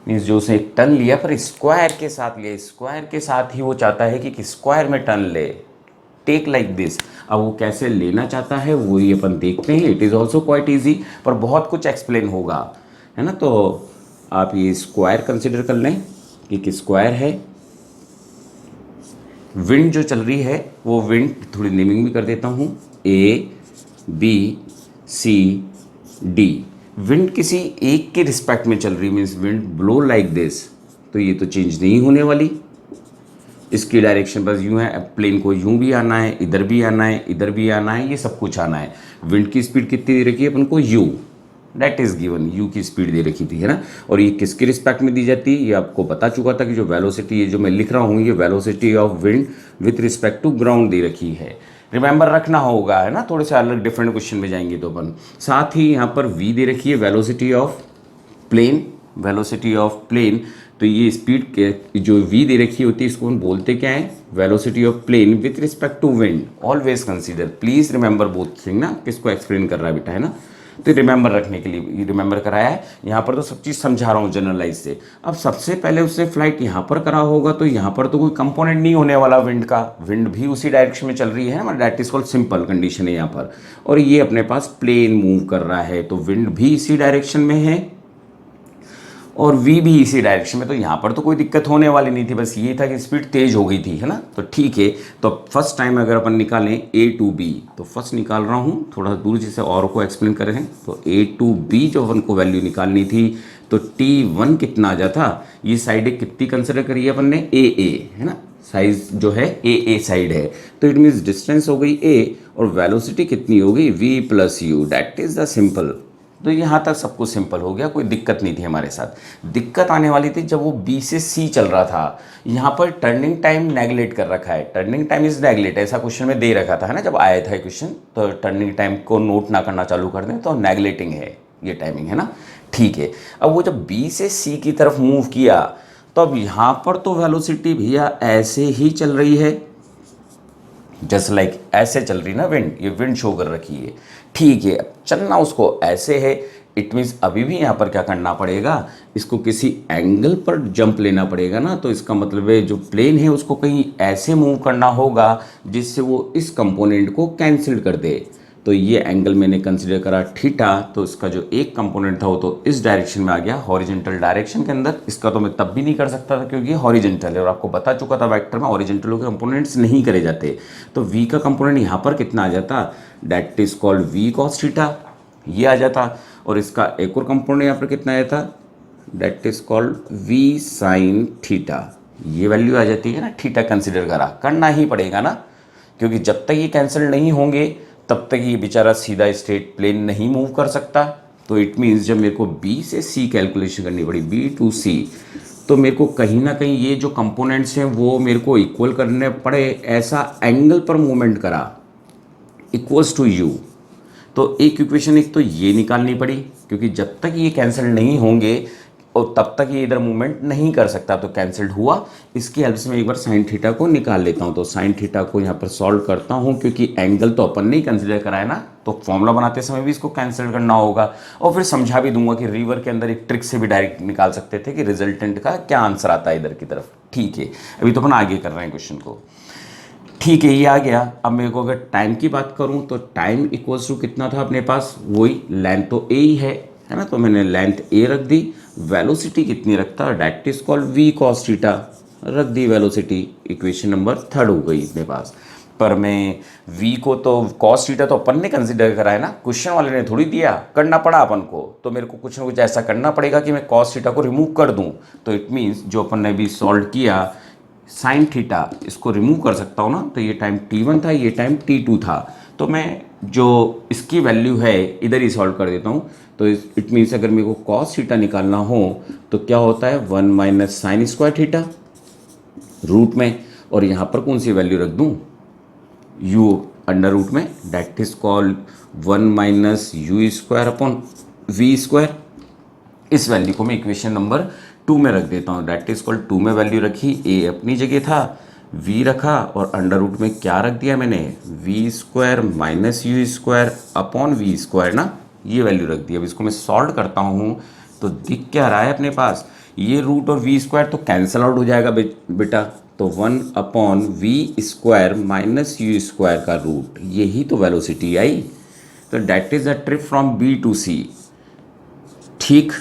[SPEAKER 1] Means जो उसने एक turn लिया पर स्क्वायर के साथ लिया, स्क्वायर के साथ ही वो चाहता है कि स्क्वायर में टर्न ले, टेक लाइक दिस। अब वो कैसे लेना चाहता है वो ही अपन देखते हैं। It is also quite easy, पर बहुत कुछ एक्सप्लेन होगा, है ना। तो आप ये स्क्वायर कंसिडर कर लें कि स्क्वायर है। विंड जो चल रही है वो विंड, थोड़ी नेमिंग भी कर देता हूँ, ABCD। विंड किसी एक के रिस्पेक्ट में चल रही, means wind blow like this, तो ये तो चेंज नहीं होने वाली। इसकी डायरेक्शन बस यूँ है, प्लेन को यूँ भी आना है, इधर भी आना है, इधर भी आना है, ये सब कुछ आना है। विंड की स्पीड कितनी दे रखी है अपन को, u, that is given, u की स्पीड दे रखी थी, है ना। और ये किसके रिस्पेक्ट में दी जाती है, ये आपको बता चुका था कि जो वेलोसिटी, ये जो मैं लिख रहा हूँ, ये velocity of wind with respect to ground दे रखी है। रिमेंबर रखना होगा, है ना, थोड़े से अलग डिफरेंट क्वेश्चन में जाएंगे तो अपन। साथ ही यहाँ पर v दे रखी है, वेलोसिटी ऑफ प्लेन। तो ये स्पीड के जो v दे रखी होती है इसको हम बोलते क्या है, velocity of plane with respect to wind. Always consider, please remember both thing ना, किसको एक्सप्लेन कर रहा है बेटा, है ना। तो रिमेंबर रखने के लिए रिमेंबर कराया है। यहाँ पर तो सब चीज़ समझा रहा हूँ जनरलाइज से। अब सबसे पहले उसने फ्लाइट यहाँ पर करा होगा, तो यहाँ पर तो कोई कंपोनेंट नहीं होने वाला विंड का, विंड भी उसी डायरेक्शन में चल रही है ना, that is called simple condition है यहाँ पर। और ये अपने पास प्लेन मूव कर रहा है, तो विंड भी इसी डायरेक्शन में है और v भी इसी डायरेक्शन में, तो यहाँ पर तो कोई दिक्कत होने वाली नहीं थी, बस ये था कि स्पीड तेज हो गई थी, है ना। तो ठीक है, तो फर्स्ट टाइम अगर अपन निकालें a टू b, तो फर्स्ट निकाल रहा हूँ थोड़ा दूर जिसे और को एक्सप्लेन कर रहे हैं। तो a टू b जो अपन को वैल्यू निकालनी थी, तो t1 कितना आ जाता, ये साइड कितनी कंसिडर करी है अपन ने, a है ना, साइज जो है a साइड है, तो इट मीन्स डिस्टेंस हो गई a और वेलोसिटी कितनी हो गई v plus you, that is the simple. तो यहाँ तक सब कुछ सिंपल हो गया, कोई दिक्कत नहीं थी हमारे साथ। दिक्कत आने वाली थी जब वो B से C चल रहा था। यहाँ पर टर्निंग टाइम नेगलेक्ट कर रखा है, टर्निंग टाइम इज नेगलेक्ट, ऐसा क्वेश्चन में दे रखा था, है ना, जब आया था क्वेश्चन। तो टर्निंग टाइम को नोट ना करना चालू कर दें तो नेगलेटिंग है ये टाइमिंग, है ना। ठीक है, अब वो जब B से C की तरफ मूव किया, तो अब यहाँ पर तो वेलोसिटी भैया ऐसे ही चल रही है, जस्ट लाइक ऐसे चल रही ना विंड, ये विंड शो कर रखी है। ठीक है, अब चलना उसको ऐसे है, इट मीन्स अभी भी यहाँ पर क्या करना पड़ेगा, इसको किसी एंगल पर जंप लेना पड़ेगा ना। तो इसका मतलब है जो प्लेन है उसको कहीं ऐसे मूव करना होगा जिससे वो इस कंपोनेंट को कैंसिल कर दे। तो ये एंगल मैंने कंसिडर करा थीटा, तो इसका जो एक कंपोनेंट था वो तो इस डायरेक्शन में आ गया, हॉरिजेंटल डायरेक्शन के अंदर। इसका तो मैं तब भी नहीं कर सकता था क्योंकि हॉरिजेंटल है, और आपको बता चुका था वेक्टर में हॉरिजेंटल के कंपोनेंट्स नहीं करे जाते। तो v का कंपोनेंट यहाँ पर कितना आ जाता, that is called v cos theta, ये आ जाता। और इसका एक और कंपोनेंट यहाँ पर कितना आया था, that is called v sin theta, ये वैल्यू आ जाती है ना। थीटा कंसिडर करना ही पड़ेगा ना, क्योंकि जब तक ये कैंसिल नहीं होंगे तब तक ये बेचारा सीधा स्ट्रेट प्लेन नहीं मूव कर सकता। तो इट मीन्स जब मेरे को B से C कैलकुलेशन करनी पड़ी, B टू C, तो मेरे को कहीं ना कहीं ये जो कंपोनेंट्स हैं वो मेरे को इक्वल करने पड़े, ऐसा एंगल पर मूवमेंट करा इक्वल्स टू u। तो एक इक्वेशन एक तो ये निकालनी पड़ी, क्योंकि जब तक ये कैंसिल नहीं होंगे और तब तक ये इधर मूवमेंट नहीं कर सकता, तो कैंसिल्ड हुआ। इसकी हेल्प से मैं एक बार साइन थीटा को निकाल लेता हूँ। तो साइन थीटा को यहाँ पर सॉल्व करता हूँ, क्योंकि एंगल तो अपन ने ही कंसिडर कराया ना, तो फॉर्मूला बनाते समय भी इसको कैंसिल करना होगा। और फिर समझा भी दूंगा कि रिवर के अंदर एक ट्रिक से भी डायरेक्ट निकाल सकते थे कि रिजल्टेंट का क्या आंसर आता है इधर की तरफ। ठीक है, अभी तो अपन आगे कर रहे हैं क्वेश्चन को। ठीक है, ये आ गया। अब मेरे को अगर टाइम की बात करूँ तो टाइम इक्वल्स टू कितना था अपने पास, वही लेंथ तो a ही है ना, तो मैंने लेंथ a रख दी। वेलोसिटी कितनी रखता, that is called v cos theta, रख दी वेलोसिटी। इक्वेशन नंबर 3 हो गई अपने पास। पर मैं v को तो cos थीटा तो अपन ने कंसिडर करा है ना, क्वेश्चन वाले ने थोड़ी दिया, करना पड़ा अपन को। तो मेरे को कुछ ना कुछ ऐसा करना पड़ेगा कि मैं cos थीटा को रिमूव कर दूं। तो इट मीन्स जो अपन ने अभी सॉल्व किया साइन थीटा, इसको रिमूव कर सकता हूँ ना। तो ये टाइम t1 था, ये टाइम t2 था। तो मैं जो इसकी वैल्यू है इधर ही सॉल्व कर देता हूँ। तो इट मीन्स अगर मेरे को cos थीटा निकालना हो तो क्या होता है, 1 minus sine square theta root में, और यहाँ पर कौन सी वैल्यू रख दूँ, u अंडर रूट में, that is called 1 minus you square upon v square. इस वैल्यू को मैं इक्वेशन नंबर 2 में रख देता हूँ, दैट इज कॉल्ड 2 में वैल्यू रखी, a अपनी जगह था, v रखा और अंडर रूट में क्या रख दिया मैंने, v square minus you square upon v square ना, ये वैल्यू रख दी। अब इसको मैं सॉल्व करता हूँ तो दिख क्या रहा है अपने पास, ये रूट और वी स्क्वायर तो कैंसल आउट हो जाएगा बेटा। तो 1 upon v square minus you square का रूट, यही तो वेलोसिटी आई। तो that is a trip from B to C। ठीक,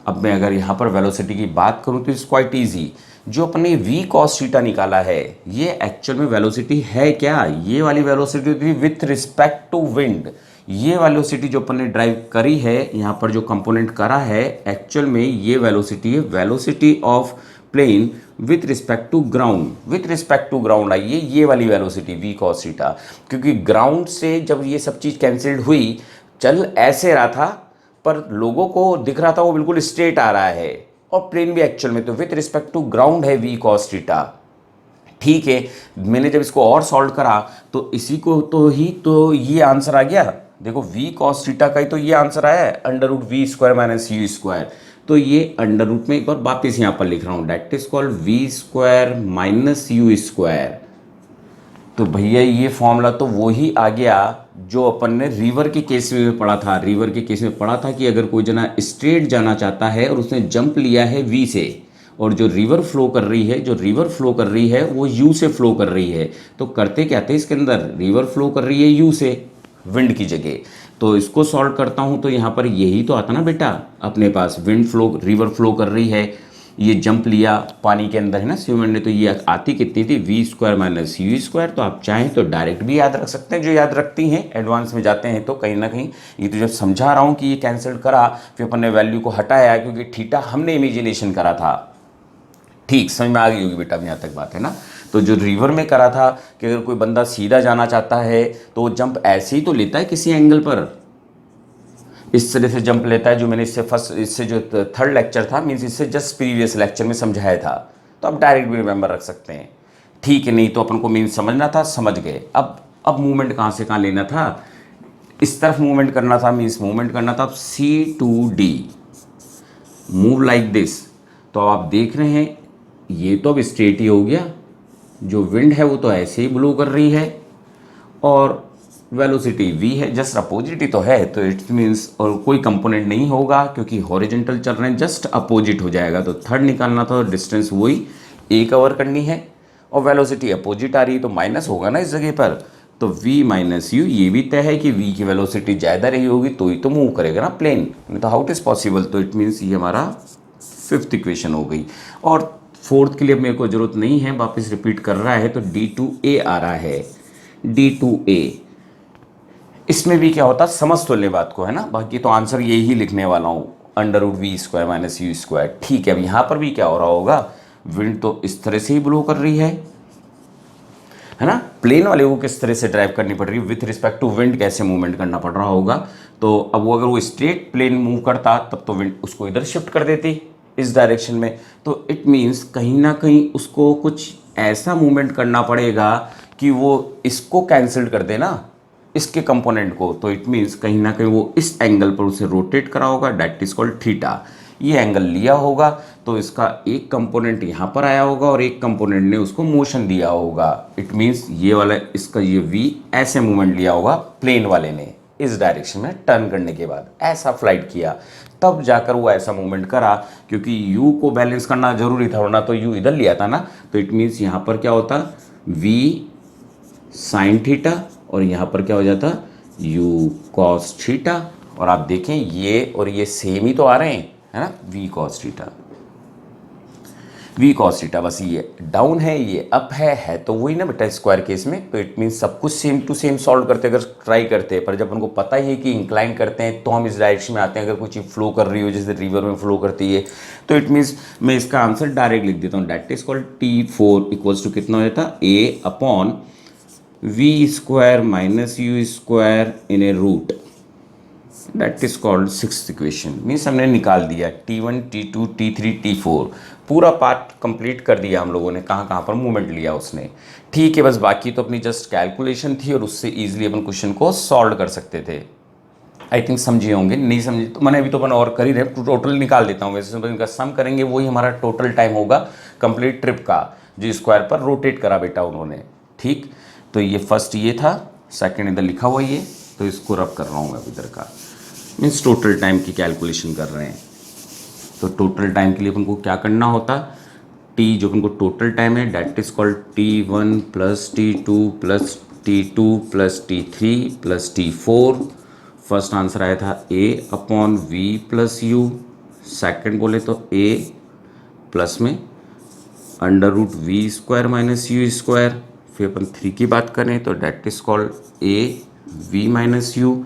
[SPEAKER 1] अब मैं अगर यहाँ पर वेलोसिटी की बात करूँ तो इट्स क्वाइट ईजी। जो अपने v cos थीटा निकाला है, ये एक्चुअल में वेलोसिटी है क्या, ये वाली वेलोसिटी थी विथ रिस्पेक्ट टू विंड। ये वेलोसिटी जो अपन ने ड्राइव करी है, यहाँ पर जो कंपोनेंट करा है, एक्चुअल में ये वेलोसिटी है velocity of plane with respect to ground. With respect to ground आई है ये वाली वेलोसिटी v cos थीटा, क्योंकि ग्राउंड से जब ये सब चीज़ कैंसिल्ड हुई, चल ऐसे रहा था पर लोगों को दिख रहा था वो बिल्कुल स्ट्रेट आ रहा है, और प्लेन भी एक्चुअल में तो विथ रिस्पेक्ट टू ग्राउंड है v cos थीटा। ठीक है, मैंने जब इसको और सॉल्व करा तो इसी को तो ये आंसर आ गया। देखो v cos थीटा का ही तो ये आंसर आया है, under root v square minus you square. तो ये अंडर रूट में एक बार वापिस यहाँ पर लिख रहा हूँ, that is called v square minus you square तो भैया ये फॉर्मूला तो वो ही आ गया जो अपन ने रिवर के केस में पढ़ा था। रिवर के केस में पढ़ा था कि अगर कोई जना स्ट्रेट जाना चाहता है और उसने जंप लिया है वी से, और जो रिवर फ्लो कर रही है, जो रिवर फ्लो कर रही है वो यू से फ्लो कर रही है, तो करते क्या थे इसके अंदर, रिवर फ्लो कर रही है यू से विंड की जगह। तो इसको सॉल्व करता हूँ तो यहाँ पर यही तो आता ना बेटा अपने पास, विंड फ्लो, रिवर फ्लो कर रही है, ये जंप लिया पानी के अंदर है ना स्विमर ने, तो ये आती कितनी थी, v square minus you square. तो आप चाहें तो डायरेक्ट भी याद रख सकते हैं, जो याद रखती हैं एडवांस में जाते हैं तो कहीं ना कहीं। ये तो जब समझा रहा हूँ कि ये कैंसिल करा, फिर अपन ने वैल्यू को हटाया क्योंकि थीटा हमने इमेजिनेशन करा था। ठीक समझ में आ गई होगी बेटा, अब यहाँ तक बात है ना। तो जो रिवर में करा था कि अगर कोई बंदा सीधा जाना चाहता है तो वो जंप ऐसे ही तो लेता है किसी एंगल पर, इस तरह से जंप लेता है, जो मैंने इससे जो थर्ड लेक्चर था, मीन्स इससे जस्ट प्रीवियस लेक्चर में समझाया था। तो आप डायरेक्ट भी रिमेंबर रख सकते हैं, ठीक है। नहीं तो अपन को मीन्स समझना था, समझ गए। अब मूवमेंट कहाँ से कहाँ लेना था, इस तरफ मूवमेंट करना था, मीन्स मूवमेंट करना था। अब C2D मूव लाइक दिस, तो अब आप देख रहे हैं ये तो अब स्ट्रेट ही हो गया, जो विंड है वो तो ऐसे ही ब्लो कर रही है और वेलोसिटी v है, जस्ट अपोजिट ही तो है, तो इट मीन्स और कोई कंपोनेंट नहीं होगा क्योंकि हॉरिजॉन्टल चल रहे हैं, जस्ट अपोजिट हो जाएगा। तो थर्ड निकालना था, डिस्टेंस वही a कवर करनी है और वेलोसिटी अपोजिट आ रही है तो माइनस होगा ना इस जगह पर। तो v माइनस यू, ये भी तय है कि v की वेलोसिटी ज़्यादा रही होगी तो ही तो मूव करेगा ना प्लेन, नहीं तो हाउ इट इज़ पॉसिबल। तो इट मीन्स ये हमारा फिफ्थ इक्वेशन हो गई। और फोर्थ के लिए मेरे को ज़रूरत नहीं है, वापस रिपीट कर रहा है, तो D2A आ रहा है, D2A। इसमें भी क्या होता, समझ तो ले बात को है ना, बाकी तो आंसर यही लिखने वाला हूँ, under root v square minus you square. ठीक है, अब यहाँ पर भी क्या हो रहा होगा, विंड तो इस तरह से ही ब्लो कर रही है ना, प्लेन वाले को किस तरह से ड्राइव करनी पड़ रही है, विथ रिस्पेक्ट टू विंड कैसे मूवमेंट करना पड़ रहा होगा। तो अब वो अगर वो स्ट्रेट प्लेन मूव करता तब तो विंड उसको इधर शिफ्ट कर देती इस डायरेक्शन में, तो इट मीन्स कहीं ना कहीं उसको कुछ ऐसा मूवमेंट करना पड़ेगा कि वो इसको कैंसिल कर दे ना, इसके कंपोनेंट को। तो इट मीन्स कहीं ना कहीं वो इस एंगल पर उसे रोटेट करा होगा, दैट इज कॉल्ड थीटा। ये एंगल लिया होगा तो इसका एक कंपोनेंट यहाँ पर आया होगा और एक कंपोनेंट ने उसको मोशन दिया होगा। इट मीन्स ये वाला इसका ये v ऐसे मूवमेंट लिया होगा प्लेन वाले ने, इस डायरेक्शन में टर्न करने के बाद ऐसा फ्लाइट किया, तब जाकर वो ऐसा मूवमेंट करा, क्योंकि u को बैलेंस करना जरूरी था, वरना तो u इधर लिया था ना। तो इट मीन्स यहाँ पर क्या होता, v साइन थीटा और यहाँ पर क्या हो जाता, u कॉस थीटा। और आप देखें ये और ये सेम ही तो आ रहे हैं है ना, v cos theta, v cos theta, बस ये डाउन है ये अप है तो वही ना बेटा स्क्वायर केस में। तो इट मीन्स सब कुछ सेम टू सेम सॉल्व करते अगर ट्राई करते हैं, पर जब उनको पता ही है कि इंक्लाइन करते हैं तो हम इस डायरेक्शन में आते हैं। अगर कोई चीज़ फ्लो कर रही हो जैसे रिवर में फ्लो करती है, तो इट मीन्स मैं इसका आंसर डायरेक्ट लिख देता हूँ, that is called T4 equals to कितना हो जाता, a upon v square minus you square in a root, that is called sixth equation. Means हमने निकाल दिया T1 T2 T3 T4, पूरा पार्ट कंप्लीट कर दिया हम लोगों ने, कहाँ कहाँ पर मूवमेंट लिया उसने। ठीक है, बस बाकी तो अपनी जस्ट कैलकुलेशन थी और उससे ईजिली अपन क्वेश्चन को सॉल्व कर सकते थे। आई थिंक समझे होंगे, नहीं समझे तो मैंने अभी तो अपन और कर ही रहे, टोटल निकाल देता हूँ। वैसे तो इनका सम करेंगे वही हमारा टोटल टाइम होगा कंप्लीट ट्रिप का, जो स्क्वायर पर रोटेट करा बेटा उन्होंने। ठीक, तो ये फर्स्ट ये था, सेकेंड इधर लिखा हुआ ये, तो इसको रब कर रहा हूँ मैं इधर का, मीन्स टोटल टाइम की कैलकुलेशन कर रहे हैं। तो टोटल टाइम के लिए अपन को क्या करना होता, t जो अपन को टोटल टाइम है that is called T1 plus T2 plus T2 plus T3 plus T4। First answer आया था a upon v plus u, second बोले तो a प्लस में under root v square minus you square. फिर अपन 3 की बात करें तो that is called a v minus u,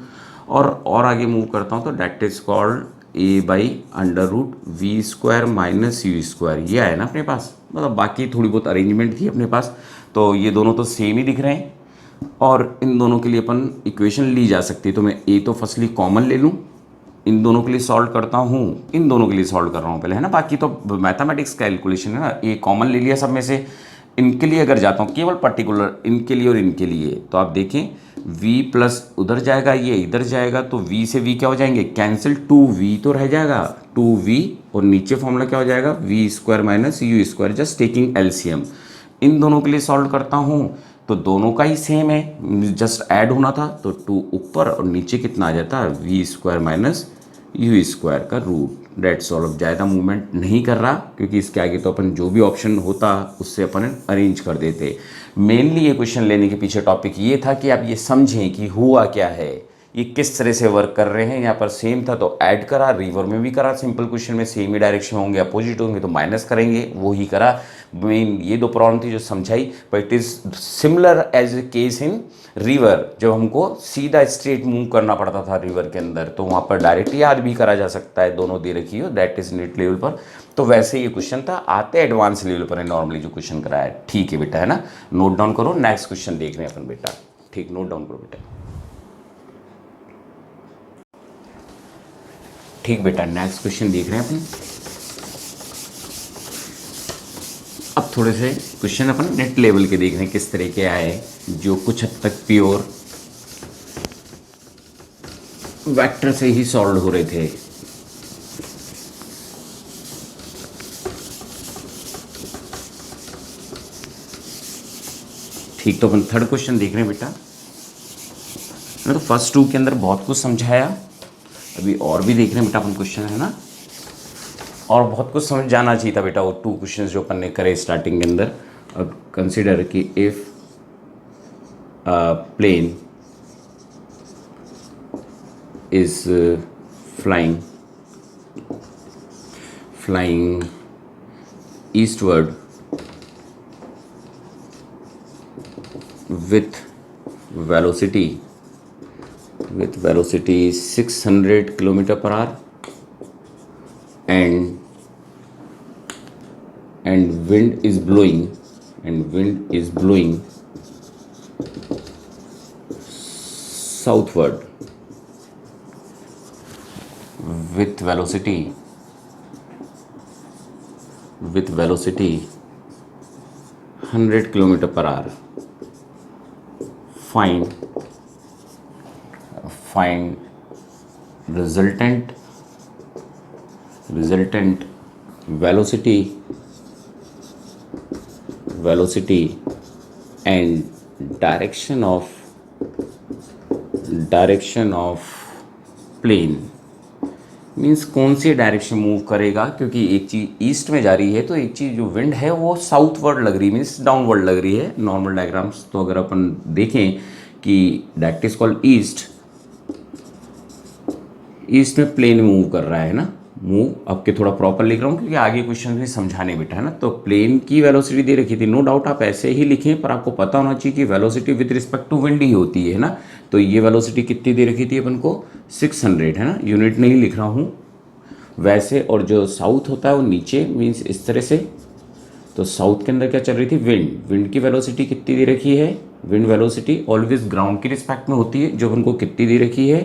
[SPEAKER 1] और आगे मूव करता हूँ तो that is called a by under root v square minus you square. ये आया ना अपने पास, मतलब बाकी थोड़ी बहुत अरेंजमेंट थी अपने पास। तो ये दोनों तो सेम ही दिख रहे हैं और इन दोनों के लिए अपन इक्वेशन ली जा सकती है। तो मैं a तो फर्स्टली कॉमन ले लूँ, इन दोनों के लिए सॉल्व करता हूँ, इन दोनों के लिए सॉल्व कर रहा हूँ पहले है ना, बाकी तो मैथमेटिक्स कैलकुलेशन है ना। a कॉमन ले लिया सब में से, इनके लिए अगर जाता हूँ केवल पर्टिकुलर इनके लिए और इनके लिए, तो आप देखें v प्लस उधर जाएगा, ये इधर जाएगा, तो v से v क्या हो जाएंगे कैंसिल, 2v तो रह जाएगा 2v, और नीचे फॉर्मूला क्या हो जाएगा v square minus you square, just taking LCM. इन दोनों के लिए सॉल्व करता हूँ, तो दोनों का ही सेम है, जस्ट ऐड होना था, तो 2 ऊपर और नीचे कितना आ जाता है v square minus you square का रूट। That's all. अब ज़्यादा मूवमेंट नहीं कर रहा क्योंकि इसके आगे तो अपन जो भी ऑप्शन होता उससे अपन अरेंज कर देते। मेनली ये क्वेश्चन लेने के पीछे टॉपिक ये था कि आप ये समझें कि हुआ क्या है, ये किस तरह से वर्क कर रहे हैं। यहाँ पर सेम था तो ऐड करा, रिवर में भी करा, सिंपल क्वेश्चन में सेम ही डायरेक्शन होंगे, अपोजिट होंगे तो माइनस करेंगे, वो ही करा। मेन ये दो प्रॉब्लम थी जो समझाई, but it is similar as a case in river, जब हमको सीधा स्ट्रेट मूव करना पड़ता था रिवर के अंदर, तो वहाँ पर डायरेक्ट याद भी करा जा सकता है, दोनों दे रखी हो, दैट इज नेट लेवल पर। तो वैसे ये क्वेश्चन था, आते एडवांस लेवल पर है नॉर्मली जो क्वेश्चन कराया है। ठीक है बेटा, है ना, नोट डाउन करो। नेक्स्ट क्वेश्चन देख रहे हैं अपन बेटा, ठीक, नोट डाउन करो बेटा। ठीक बेटा, नेक्स्ट क्वेश्चन देख रहे हैं अपन। अब थोड़े से क्वेश्चन अपन नेट लेवल के देख रहे हैं किस तरह के आए, जो कुछ हद तक प्योर वेक्टर से ही सॉल्व हो रहे थे। ठीक, तो अपन थर्ड क्वेश्चन देख रहे हैं बेटा। मैंने तो फर्स्ट 2 के अंदर बहुत कुछ समझाया, अभी और भी देख रहे हैं बेटा अपन क्वेश्चन, है ना, और बहुत कुछ समझ जाना चाहिए था बेटा वो 2 क्वेश्चन जो अपन ने करे स्टार्टिंग के अंदर। अब कंसिडर कि if plane is flying eastward with velocity 600 kilometer per hour and wind is blowing southward with velocity 100 kilometer per hour. Find resultant velocity and direction of plane। Means कौन सी direction move करेगा, क्योंकि एक चीज़ east में जा रही है तो एक चीज़ जो विंड है वो साउथवर्ड लग रही है, मीन्स डाउनवर्ड लग रही है नॉर्मल डायग्राम्स। तो अगर अपन देखें कि दैट इज कॉल्ड ईस्ट में प्लेन मूव कर रहा है ना, मूव अब के थोड़ा प्रॉपर लिख रहा हूँ क्योंकि आगे क्वेश्चन भी समझाने बेटा, है ना। तो प्लेन की वेलोसिटी दे रखी थी, नो डाउट आप ऐसे ही लिखें, पर आपको पता होना चाहिए कि velocity with respect to wind ही होती है ना। तो ये वेलोसिटी कितनी दे रखी थी अपन को 600, है ना, यूनिट नहीं लिख रहा हूँ वैसे। और जो साउथ होता है वो नीचे, मीन्स इस तरह से। तो साउथ के अंदर क्या चल रही थी, विंड की वेलोसिटी कितनी दे रखी है, विंड वेलोसिटी ऑलवेज ग्राउंड की रिस्पेक्ट में होती है, जो अपन को कितनी दे रखी है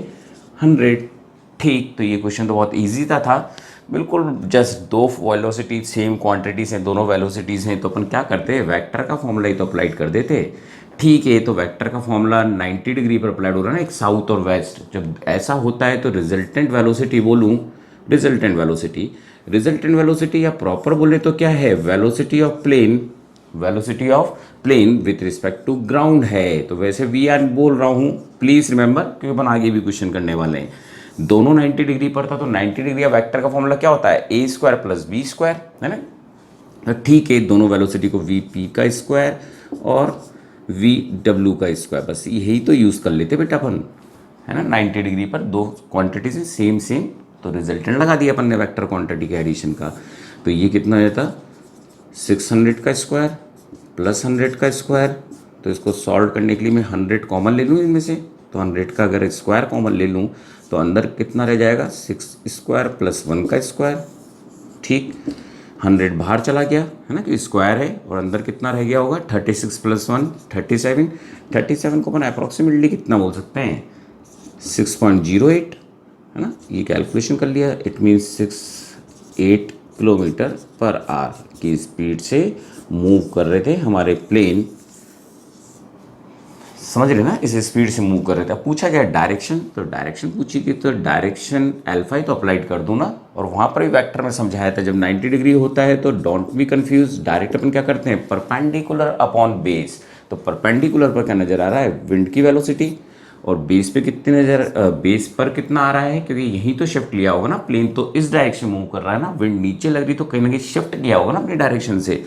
[SPEAKER 1] 100। ठीक, तो ये क्वेश्चन तो बहुत ईजी था बिल्कुल, जस्ट 2 वेलोसिटी सेम क्वांटिटीज हैं, दोनों वेलोसिटीज़ हैं, तो अपन क्या करते हैं वेक्टर का फॉर्मूला ही तो अप्लाइड कर देते। ठीक है, तो वेक्टर का फॉर्मूला 90 डिग्री पर अप्लाइड हो रहा है ना, एक साउथ और वेस्ट। जब ऐसा होता है तो रिजल्टेंट वेलोसिटी बोलूँ, रिजल्टेंट वेलोसिटी या प्रॉपर बोले तो क्या है, velocity of plane with respect to ground है। तो वैसे वी आर बोल रहा हूँ, प्लीज रिमेंबर, क्योंकि अपन आगे भी क्वेश्चन करने वाले हैं। दोनों 90 डिग्री पर था तो 90 डिग्री का वेक्टर का फॉर्मूला क्या होता है, a square plus B square, है ना। ठीक है, दोनों वेलोसिटी को वी पी का स्क्वायर और वी डब्ल्यू का स्क्वायर, बस यही तो यूज़ कर लेते बेटा अपन, है ना। 90 डिग्री पर 2 क्वांटिटी से सेम तो रिजल्टेंट लगा दिया अपन ने वेक्टर क्वांटिटी के एडिशन का। तो ये कितना हो जाता 600 का स्क्वायर प्लस 100 का स्क्वायर। तो इसको सॉल्व करने के लिए मैं 100 कॉमन ले लूँ इनमें से, तो 100 का अगर स्क्वायर कॉमन ले लूँ तो अंदर कितना रह जाएगा 6 स्क्वायर प्लस 1 का स्क्वायर। ठीक, 100 बाहर चला गया, है ना, कि स्क्वायर है, और अंदर कितना रह गया होगा 36 प्लस 1 37 को अपन अप्रॉक्सीमेटली कितना बोल सकते हैं 6.08, है ना। ये कैलकुलेशन कर लिया, it means 68 kilometre per our की स्पीड से मूव कर रहे थे हमारे प्लेन, समझ रहे ना, इस स्पीड से मूव कर रहे थे। अब पूछा गया डायरेक्शन, तो डायरेक्शन पूछी थी, तो डायरेक्शन अल्फा ही तो अप्लाइड कर दूँ ना। और वहाँ पर भी वेक्टर में समझाया था, जब 90 डिग्री होता है तो डोंट बी कंफ्यूज, डायरेक्ट अपन क्या करते हैं परपेंडिकुलर अपॉन बेस। तो परपेंडिकुलर पर क्या नज़र आ रहा है, विंड की वेलोसिटी, और बेस पे कितनी बेस पर कितना आ रहा है, क्योंकि यहीं तो शिफ्ट लिया होगा ना, प्लेन तो इस डायरेक्शन मूव कर रहा है ना, विंड नीचे लग रही तो कहीं ना कहीं शिफ्ट किया होगा ना अपनी डायरेक्शन से।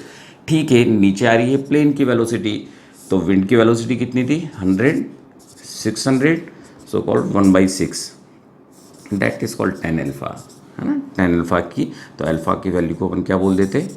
[SPEAKER 1] ठीक है, नीचे आ रही है प्लेन की वेलोसिटी, तो विंड की वेलोसिटी कितनी थी, 100, 600, so called 1/6, that is called tan alpha, है ना, tan अल्फा की। तो अल्फा की वैल्यू को अपन क्या बोल देते,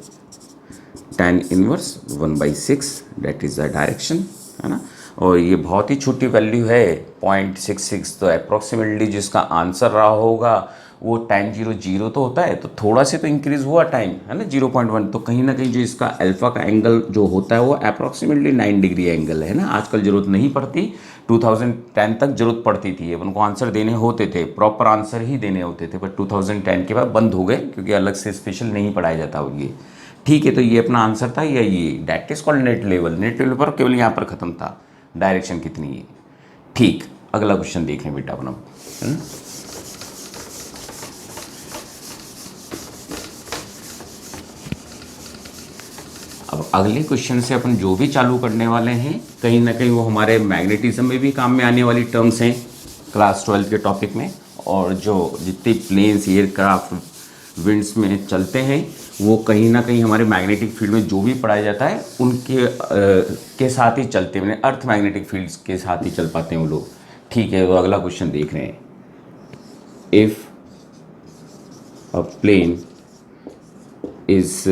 [SPEAKER 1] tan inverse 1/6, that is the direction, है ना। और ये बहुत ही छोटी वैल्यू है 0.66, तो अप्रॉक्सीमेटली जिसका आंसर रहा होगा वो tan 0 तो होता है, तो थोड़ा से तो इंक्रीज हुआ टाइम, है ना, 0.1, तो कहीं ना कहीं जो इसका अल्फा का एंगल जो होता है वो अप्रॉक्सीमेटली 9 डिग्री एंगल है ना। आजकल जरूरत नहीं पड़ती, 2010 तक जरूरत पड़ती थी, अपन को आंसर देने होते थे, प्रॉपर आंसर ही देने होते थे, बट 2010 के बाद बंद हो गए क्योंकि अलग से स्पेशल नहीं पढ़ाया जाता वो ये। ठीक है, तो ये अपना आंसर था, या ये that is called net level, net level पर केवल यहाँ पर खत्म था, डायरेक्शन कितनी है। ठीक, अगला क्वेश्चन देख लें बेटा अपन अब, है ना। अब अगले क्वेश्चन से अपन जो भी चालू करने वाले हैं कहीं ना कहीं वो हमारे मैग्नेटिज्म में भी काम में आने वाली टर्म्स हैं क्लास 12 के टॉपिक में, और जो जितने प्लेन्स एयरक्राफ्ट विंड्स में चलते हैं वो कहीं ना कहीं हमारे मैग्नेटिक फील्ड में जो भी पढ़ाया जाता है उनके के साथ ही चलते हैं, अर्थ मैग्नेटिक फील्ड्स के साथ ही चल पाते हैं वो लोग। ठीक है, तो अगला क्वेश्चन देख रहे हैं, if a plane is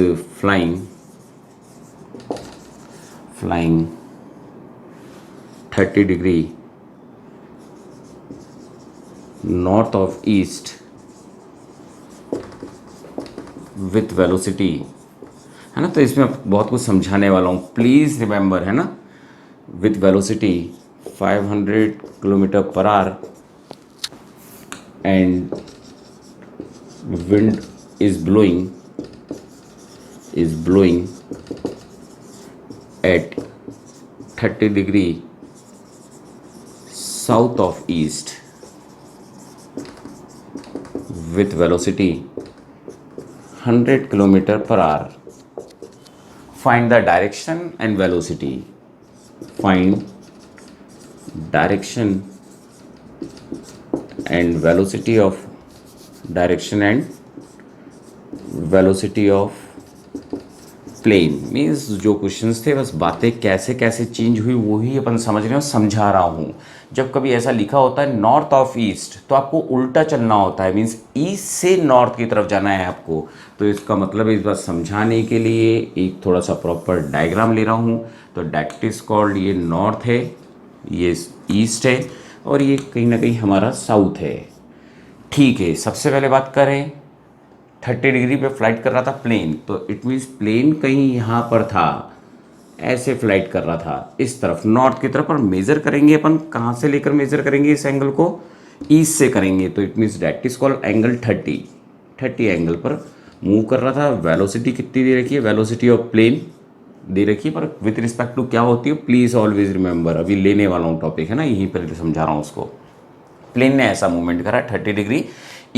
[SPEAKER 1] flying 30 degree north of east with velocity, है ना। तो इसमें बहुत कुछ समझाने वाला हूँ, प्लीज़ रिमेंबर, है ना, with velocity 500 kilometre per our and wind is blowing at 30 degree south of east with velocity 100 kilometer per hour. Find the direction and velocity. Find direction and velocity of plane. Means जो questions थे बस बातें कैसे कैसे change हुई वही अपन समझ रहे हो, समझा रहा हूँ। जब कभी ऐसा लिखा होता है नॉर्थ ऑफ ईस्ट तो आपको उल्टा चलना होता है, मीन्स ईस्ट से नॉर्थ की तरफ जाना है आपको। तो इसका मतलब इस बात समझाने के लिए एक थोड़ा सा प्रॉपर डायग्राम ले रहा हूँ। तो डैट इज कॉल्ड, ये नॉर्थ है, ये ईस्ट है, और ये कहीं ना कहीं हमारा साउथ है। ठीक है, सबसे पहले बात करें 30 डिग्री पे फ्लाइट कर रहा था प्लेन, तो इट मीन्स प्लेन कहीं यहाँ पर था, ऐसे फ्लाइट कर रहा था इस तरफ नॉर्थ की तरफ। और मेज़र करेंगे अपन, कहाँ से लेकर मेज़र करेंगे इस एंगल को, ईस्ट से करेंगे। तो it means that is called angle 30 angle पर मूव कर रहा था। वेलोसिटी कितनी दे रखी है, वेलोसिटी ऑफ प्लेन दे रखी है, पर विथ रिस्पेक्ट टू क्या होती है, प्लीज़ ऑलवेज रिमेंबर, अभी लेने वाला हूँ टॉपिक, है ना, यहीं पर समझा रहा हूँ उसको। प्लेन ने ऐसा मूवमेंट करा 30 डिग्री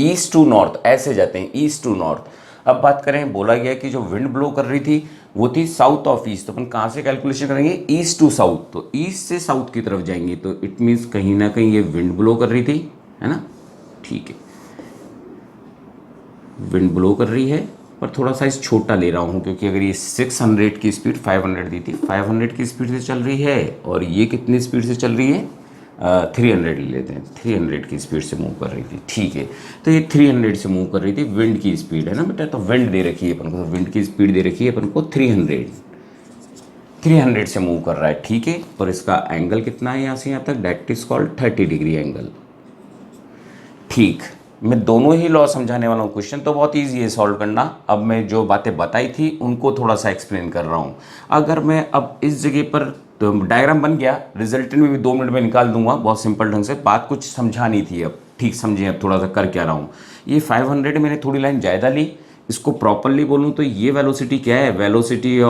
[SPEAKER 1] ईस्ट टू नॉर्थ, ऐसे जाते हैं ईस्ट टू नॉर्थ। अब बात करें, बोला गया कि जो विंड ब्लो कर रही थी वो थी साउथ ऑफ ईस्ट, तो अपन कहाँ से कैलकुलेशन करेंगे, ईस्ट टू साउथ, तो ईस्ट से साउथ की तरफ जाएंगे। तो इट मीन्स कहीं ना कहीं ये विंड ब्लो कर रही थी, है ना। ठीक है, विंड ब्लो कर रही है, पर थोड़ा साइज छोटा ले रहा हूँ क्योंकि अगर ये 600 की स्पीड 500 दी थी, 500 की स्पीड से चल रही है, और ये कितनी स्पीड से चल रही है, 300 ले लेते हैं, 300 की स्पीड से मूव कर रही थी। ठीक है, तो ये 300 से मूव कर रही थी, विंड की स्पीड, है ना बेटा। तो विंड दे रखी है अपन को, तो विंड की स्पीड दे रखी है अपन को 300 से मूव कर रहा है। ठीक है, और इसका एंगल कितना है यहाँ से यहाँ तक, that is called 30 degree angle. ठीक, मैं दोनों ही लॉ समझाने वाला हूँ। क्वेश्चन तो बहुत ईजी है सॉल्व करना। अब मैं जो बातें बताई थी उनको थोड़ा सा एक्सप्लेन कर रहा हूँ। अगर मैं अब इस जगह पर, तो डायग्राम बन गया, रिजल्टेंट में भी 2 मिनट में निकाल दूंगा बहुत सिंपल ढंग से, बात कुछ समझानी थी। अब ठीक समझे, अब थोड़ा सा कर क्या रहा हूँ। ये 500 मैंने थोड़ी लाइन ज़्यादा ली, इसको प्रॉपरली बोलूँ तो ये वेलोसिटी क्या है, velocity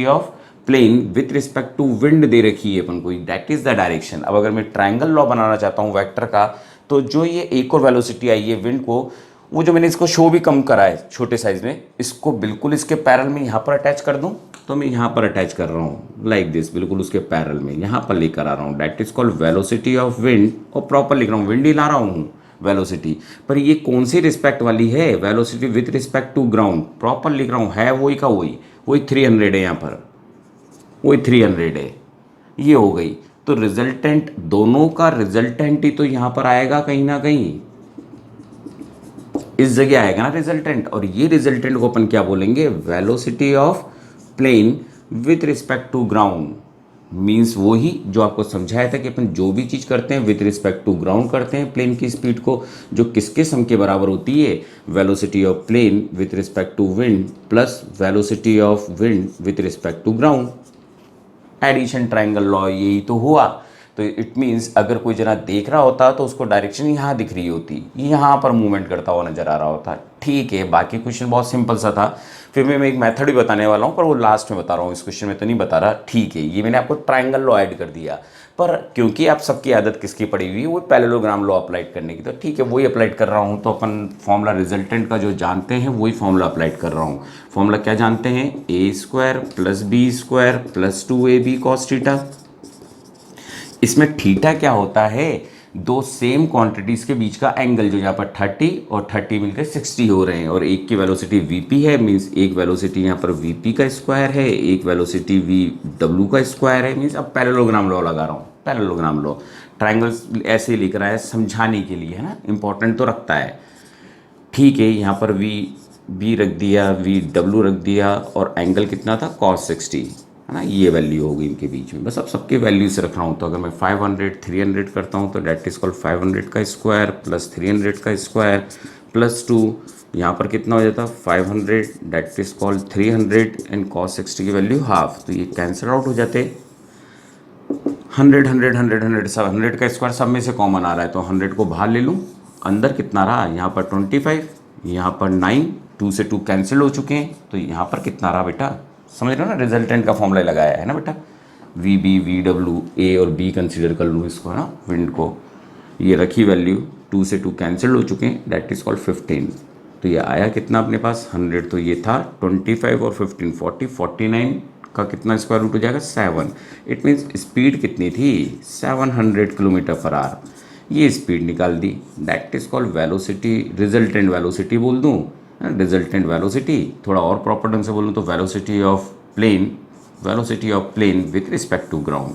[SPEAKER 1] of plane with respect to wind दे रखी है अपन को, दैट इज द डायरेक्शन। अब अगर मैं ट्राइंगल लॉ बनाना चाहता हूँ वेक्टर का, तो जो ये एक और वेलोसिटी आई है विंड को, वो जो मैंने इसको शो भी कम करा है छोटे साइज में, इसको बिल्कुल इसके पैरेलल में यहाँ पर अटैच कर दूँ तो मैं यहाँ पर अटैच कर रहा हूँ लाइक दिस, बिल्कुल उसके पैरेलल में यहाँ पर लेकर आ रहा हूँ, that is called velocity of wind, और प्रॉपर लिख रहा हूँ, विंड ही ला रहा हूँ वेलोसिटी, पर ये कौन सी रिस्पेक्ट वाली है, velocity with respect to ground, proper लिख रहा हूँ, है वही का वही, वही 300 है यहाँ पर, वही 300 है, ये हो गई। तो रिजल्टेंट, दोनों का रिजल्टेंट ही तो यहाँ पर आएगा कहीं ना कहीं, इस जगह आएगा ना रिजल्टेंट, और ये रिजल्टेंट को अपन क्या बोलेंगे, velocity of plane with respect to ground, means वो ही जो आपको समझाया था कि अपन जो भी चीज़ करते हैं विथ रिस्पेक्ट टू ग्राउंड करते हैं, प्लेन की स्पीड को, जो किसके सम के बराबर होती है, velocity of plane with respect to wind plus velocity of wind with respect to ground. Addition triangle law यही तो हुआ। तो इट मीन्स अगर कोई जना देख रहा होता तो उसको डायरेक्शन यहाँ दिख रही होती, यहाँ पर मूवमेंट करता हुआ नजर आ रहा होता। ठीक है, बाकी क्वेश्चन बहुत सिंपल सा था, फिर मैं एक मेथड भी बताने वाला हूँ, पर वो लास्ट में बता रहा हूँ, इस क्वेश्चन में तो नहीं बता रहा। ठीक है, ये मैंने आपको ट्रायंगल लॉ ऐड कर दिया, पर क्योंकि आप सबकी आदत किसकी पड़ी हुई है, वो पैरेललोग्राम लॉ अप्लाइड करने की, तो ठीक है वही अप्लाइड कर रहा हूँ। तो अपन फॉर्मूला रिजल्टेंट का जो जानते हैं वही फॉर्मूला अप्लाइड कर रहा हूँ। फॉर्मूला क्या जानते हैं, A square plus B square plus 2ab cos theta. इसमें थीटा क्या होता है, दो सेम क्वांटिटीज के बीच का एंगल, जो यहाँ पर 30 और 30 मिलकर 60 हो रहे हैं, और एक की वेलोसिटी vp है, मीन्स एक वेलोसिटी यहाँ पर vp का स्क्वायर है, एक वेलोसिटी vw का स्क्वायर है, मीन्स अब पैरेललोग्राम लॉ लगा रहा हूँ, पैरेललोग्राम लॉ। ट्रायंगल्स ऐसे ही लिख रहा है समझाने के लिए, है ना, इंपॉर्टेंट तो रखता है। ठीक है, यहाँ पर v रख दिया, vw रख दिया, और एंगल कितना था, cos 60, है ना, ये वैल्यू होगी इनके बीच में। बस अब सबके वैल्यू से रख रहा हूँ। तो अगर मैं 500 300 करता हूँ तो डेट इज कॉल्ड 500 का स्क्वायर प्लस 300 का स्क्वायर प्लस 2, यहाँ पर कितना हो जाता, 500, that is called 300 and cos 60 की वैल्यू हाफ, तो ये कैंसिल आउट हो जाते। 100 100 100 100 सब 100 का स्क्वायर सब में से कॉमन आ रहा है, तो 100 को बाहर ले लूँ, अंदर कितना रहा, यहाँ पर 25, यहाँ पर 9, 2 से 2 कैंसिल हो चुके हैं, तो यहाँ पर कितना रहा बेटा, समझ रहे हो ना, रिजल्टेंट का फॉर्मूला लगाया है ना बेटा, वी बी वी डब्ल्यू, ए और बी कंसीडर कर लूँ इसको, है ना, विंड को, ये रखी वैल्यू, 2 से 2 कैंसिल हो चुके हैं, दैट इज कॉल्ड 15। तो ये आया कितना अपने पास 100, तो ये था 25 और 15 40, 49 का कितना स्क्वायर रूट हो जाएगा 7। इट मीन्स स्पीड कितनी थी, 700 किलोमीटर पर आवर, ये स्पीड निकाल दी, that is called velocity, resultant velocity बोल दूँ, रिजल्टेंट वेलोसिटी, थोड़ा और प्रॉपर ढंग से बोलूँ तो velocity of plane with respect to ground,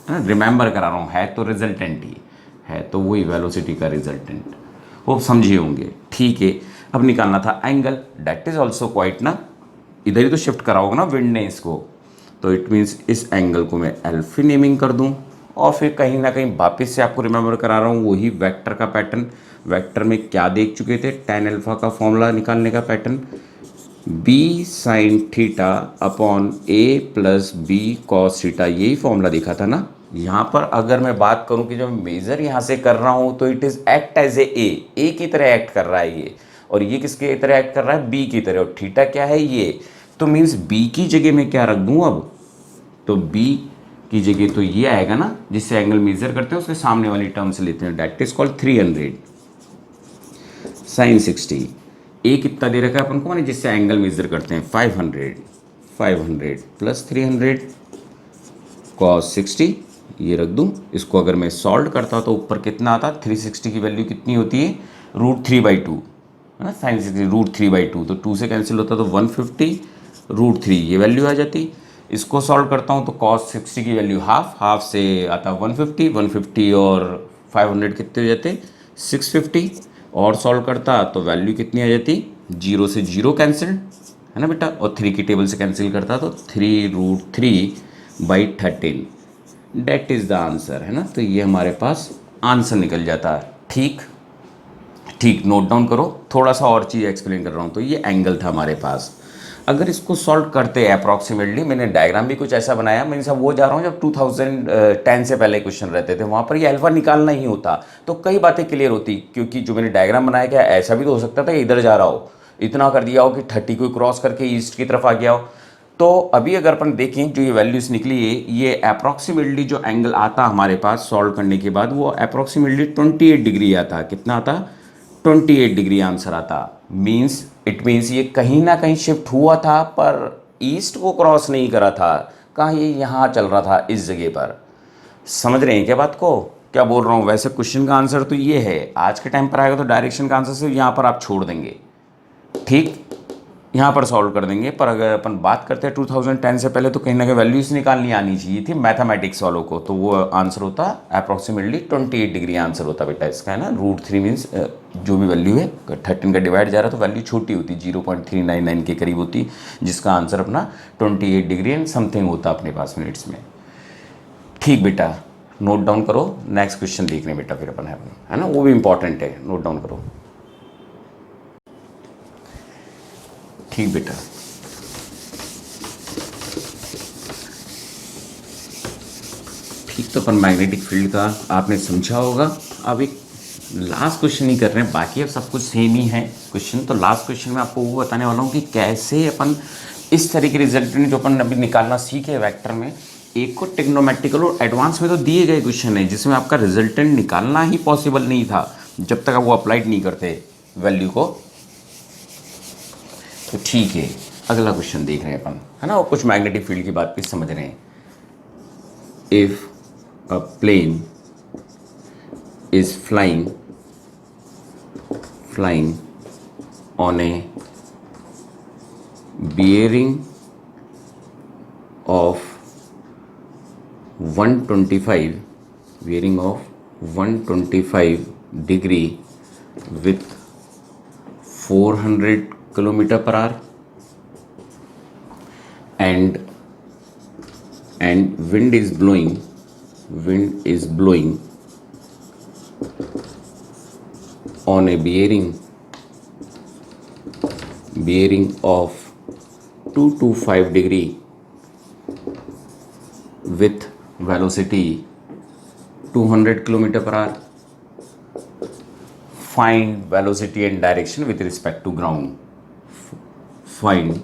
[SPEAKER 1] है ना, रिमेंबर करा रहा हूँ, है तो रिजल्टेंट ही है, तो वही वेलोसिटी का रिजल्टेंट, वो समझे होंगे। ठीक है, अब निकालना था angle, that is also quite ना, इधर ही तो शिफ्ट करा होगा ना विंड ने इसको, तो इट मीन्स इस एंगल को मैं एल्फी नेमिंग कर दूँ, और फिर कहीं ना कहीं वापस से आपको रिमेंबर करा रहा हूँ वही वेक्टर का पैटर्न। वेक्टर में क्या देख चुके थे, tan अल्फा का फॉर्मूला निकालने का pattern, b sine theta upon a plus b cos theta, यही फॉर्मूला देखा था ना। यहाँ पर अगर मैं बात करूँ कि जो मेजर यहाँ से कर रहा हूँ तो it is act as a की तरह एक्ट कर रहा है ये, और ये किसके तरह एक्ट कर रहा है, b की तरह, और थीटा क्या है ये, तो मीन्स b की जगह मैं क्या रख दूँ अब, तो b की जगह तो ये आएगा ना, जिससे एंगल मेजर करते हैं उसके सामने वाली टर्म से लेते हैं, दैट इज कॉल्ड 300 साइन 60। ए कितना दे रखा है अपन को, माने जिससे एंगल मेजर करते हैं 500 प्लस 300 कॉस 60, ये रख दूं। इसको अगर मैं सॉल्व करता तो ऊपर कितना आता, 360 की वैल्यू कितनी होती है, √3/2, है ना, साइन 60 √3/2, तो 2 से कैंसिल होता तो 150 √3, ये वैल्यू आ जाती। इसको सॉल्व करता हूँ तो cos 60 की वैल्यू हाफ से आता 150 और 500 कितने हो जाते 650, और सॉल्व करता तो वैल्यू कितनी आ जाती, 0 से 0 कैंसिल, है ना बेटा, और 3 की टेबल से कैंसिल करता तो 3√3/13, डेट इज़ द आंसर, है ना। तो ये हमारे पास आंसर निकल जाता है। ठीक, नोट डाउन करो, थोड़ा सा और चीज़ एक्सप्लेन कर रहा हूँ। तो ये एंगल था हमारे पास, अगर इसको सॉल्व करते हैं अप्रॉक्सीमेटली, मैंने डायग्राम भी कुछ ऐसा बनाया, मैं सब वो जा रहा हूँ जब 2010 से पहले क्वेश्चन रहते थे, वहाँ पर ये अल्फा निकालना ही होता तो कई बातें क्लियर होती, क्योंकि जो मैंने डायग्राम बनाया क्या ऐसा भी तो हो सकता था इधर जा रहा हो, इतना कर दिया हो कि 30 को क्रॉस करके ईस्ट की तरफ आ गया हो। तो अभी अगर अपन देखें जो ये वैल्यूज निकली है, ये अप्रॉक्सीमेटली जो एंगल आता हमारे पास सॉल्व करने के बाद वो अप्रॉक्सीमेटली 28 डिग्री आता। कितना आता, 28 डिग्री आंसर आता। इट मीन्स ये कहीं ना कहीं शिफ्ट हुआ था, पर ईस्ट को क्रॉस नहीं करा था, कहाँ ये यहाँ चल रहा था इस जगह पर। समझ रहे हैं क्या बात को, क्या बोल रहा हूँ। वैसे क्वेश्चन का आंसर तो ये है, आज के टाइम पर आएगा तो डायरेक्शन का आंसर सिर्फ यहाँ पर आप छोड़ देंगे, ठीक, यहाँ पर सॉल्व कर देंगे। पर अगर अपन बात करते हैं 2010 से पहले, तो कहीं ना कहीं वैल्यूज़ निकालनी आनी चाहिए थी मैथमेटिक्स वालों को, तो वो आंसर होता अप्रॉक्सीमेटली 28 डिग्री आंसर होता बेटा इसका, है ना। √3 मीन्स जो भी वैल्यू है 13 का डिवाइड जा रहा है तो वैल्यू छोटी होती, 0.399 के करीब होती, जिसका आंसर अपना 28 डिग्री एंड समथिंग होता अपने पास मिनट्स में। ठीक बेटा, नोट डाउन करो, नेक्स्ट क्वेश्चन देख रहे हैं बेटा फिर अपन है ना, वो भी इंपॉर्टेंट है, नोट डाउन करो। ठीक बेटा, ठीक, तो अपन मैग्नेटिक फील्ड का आपने समझा होगा। अब एक लास्ट क्वेश्चन ही कर रहे हैं, बाकी अब सब कुछ सेम ही है क्वेश्चन। तो लास्ट क्वेश्चन में आपको वो बताने वाला हूँ कि कैसे अपन इस तरह के रिजल्ट जो अपन अभी निकालना सीखे वेक्टर में, एक को टेक्नोमेट्रिकल और एडवांस में तो दिए गए क्वेश्चन है जिसमें आपका रिजल्टेंट निकालना ही पॉसिबल नहीं था जब तक आप वो अप्लाइड नहीं करते वैल्यू को। तो ठीक है, अगला क्वेश्चन देख रहे हैं अपन, है ना, वो कुछ मैग्नेटिक फील्ड की बात भी समझ रहे हैं। If a plane is flying on a bearing of 125 degree with 400 kilometer per hour and wind is blowing on a bearing of 225 degree with velocity 200 kilometer per hour. Find velocity and direction with respect to ground. Find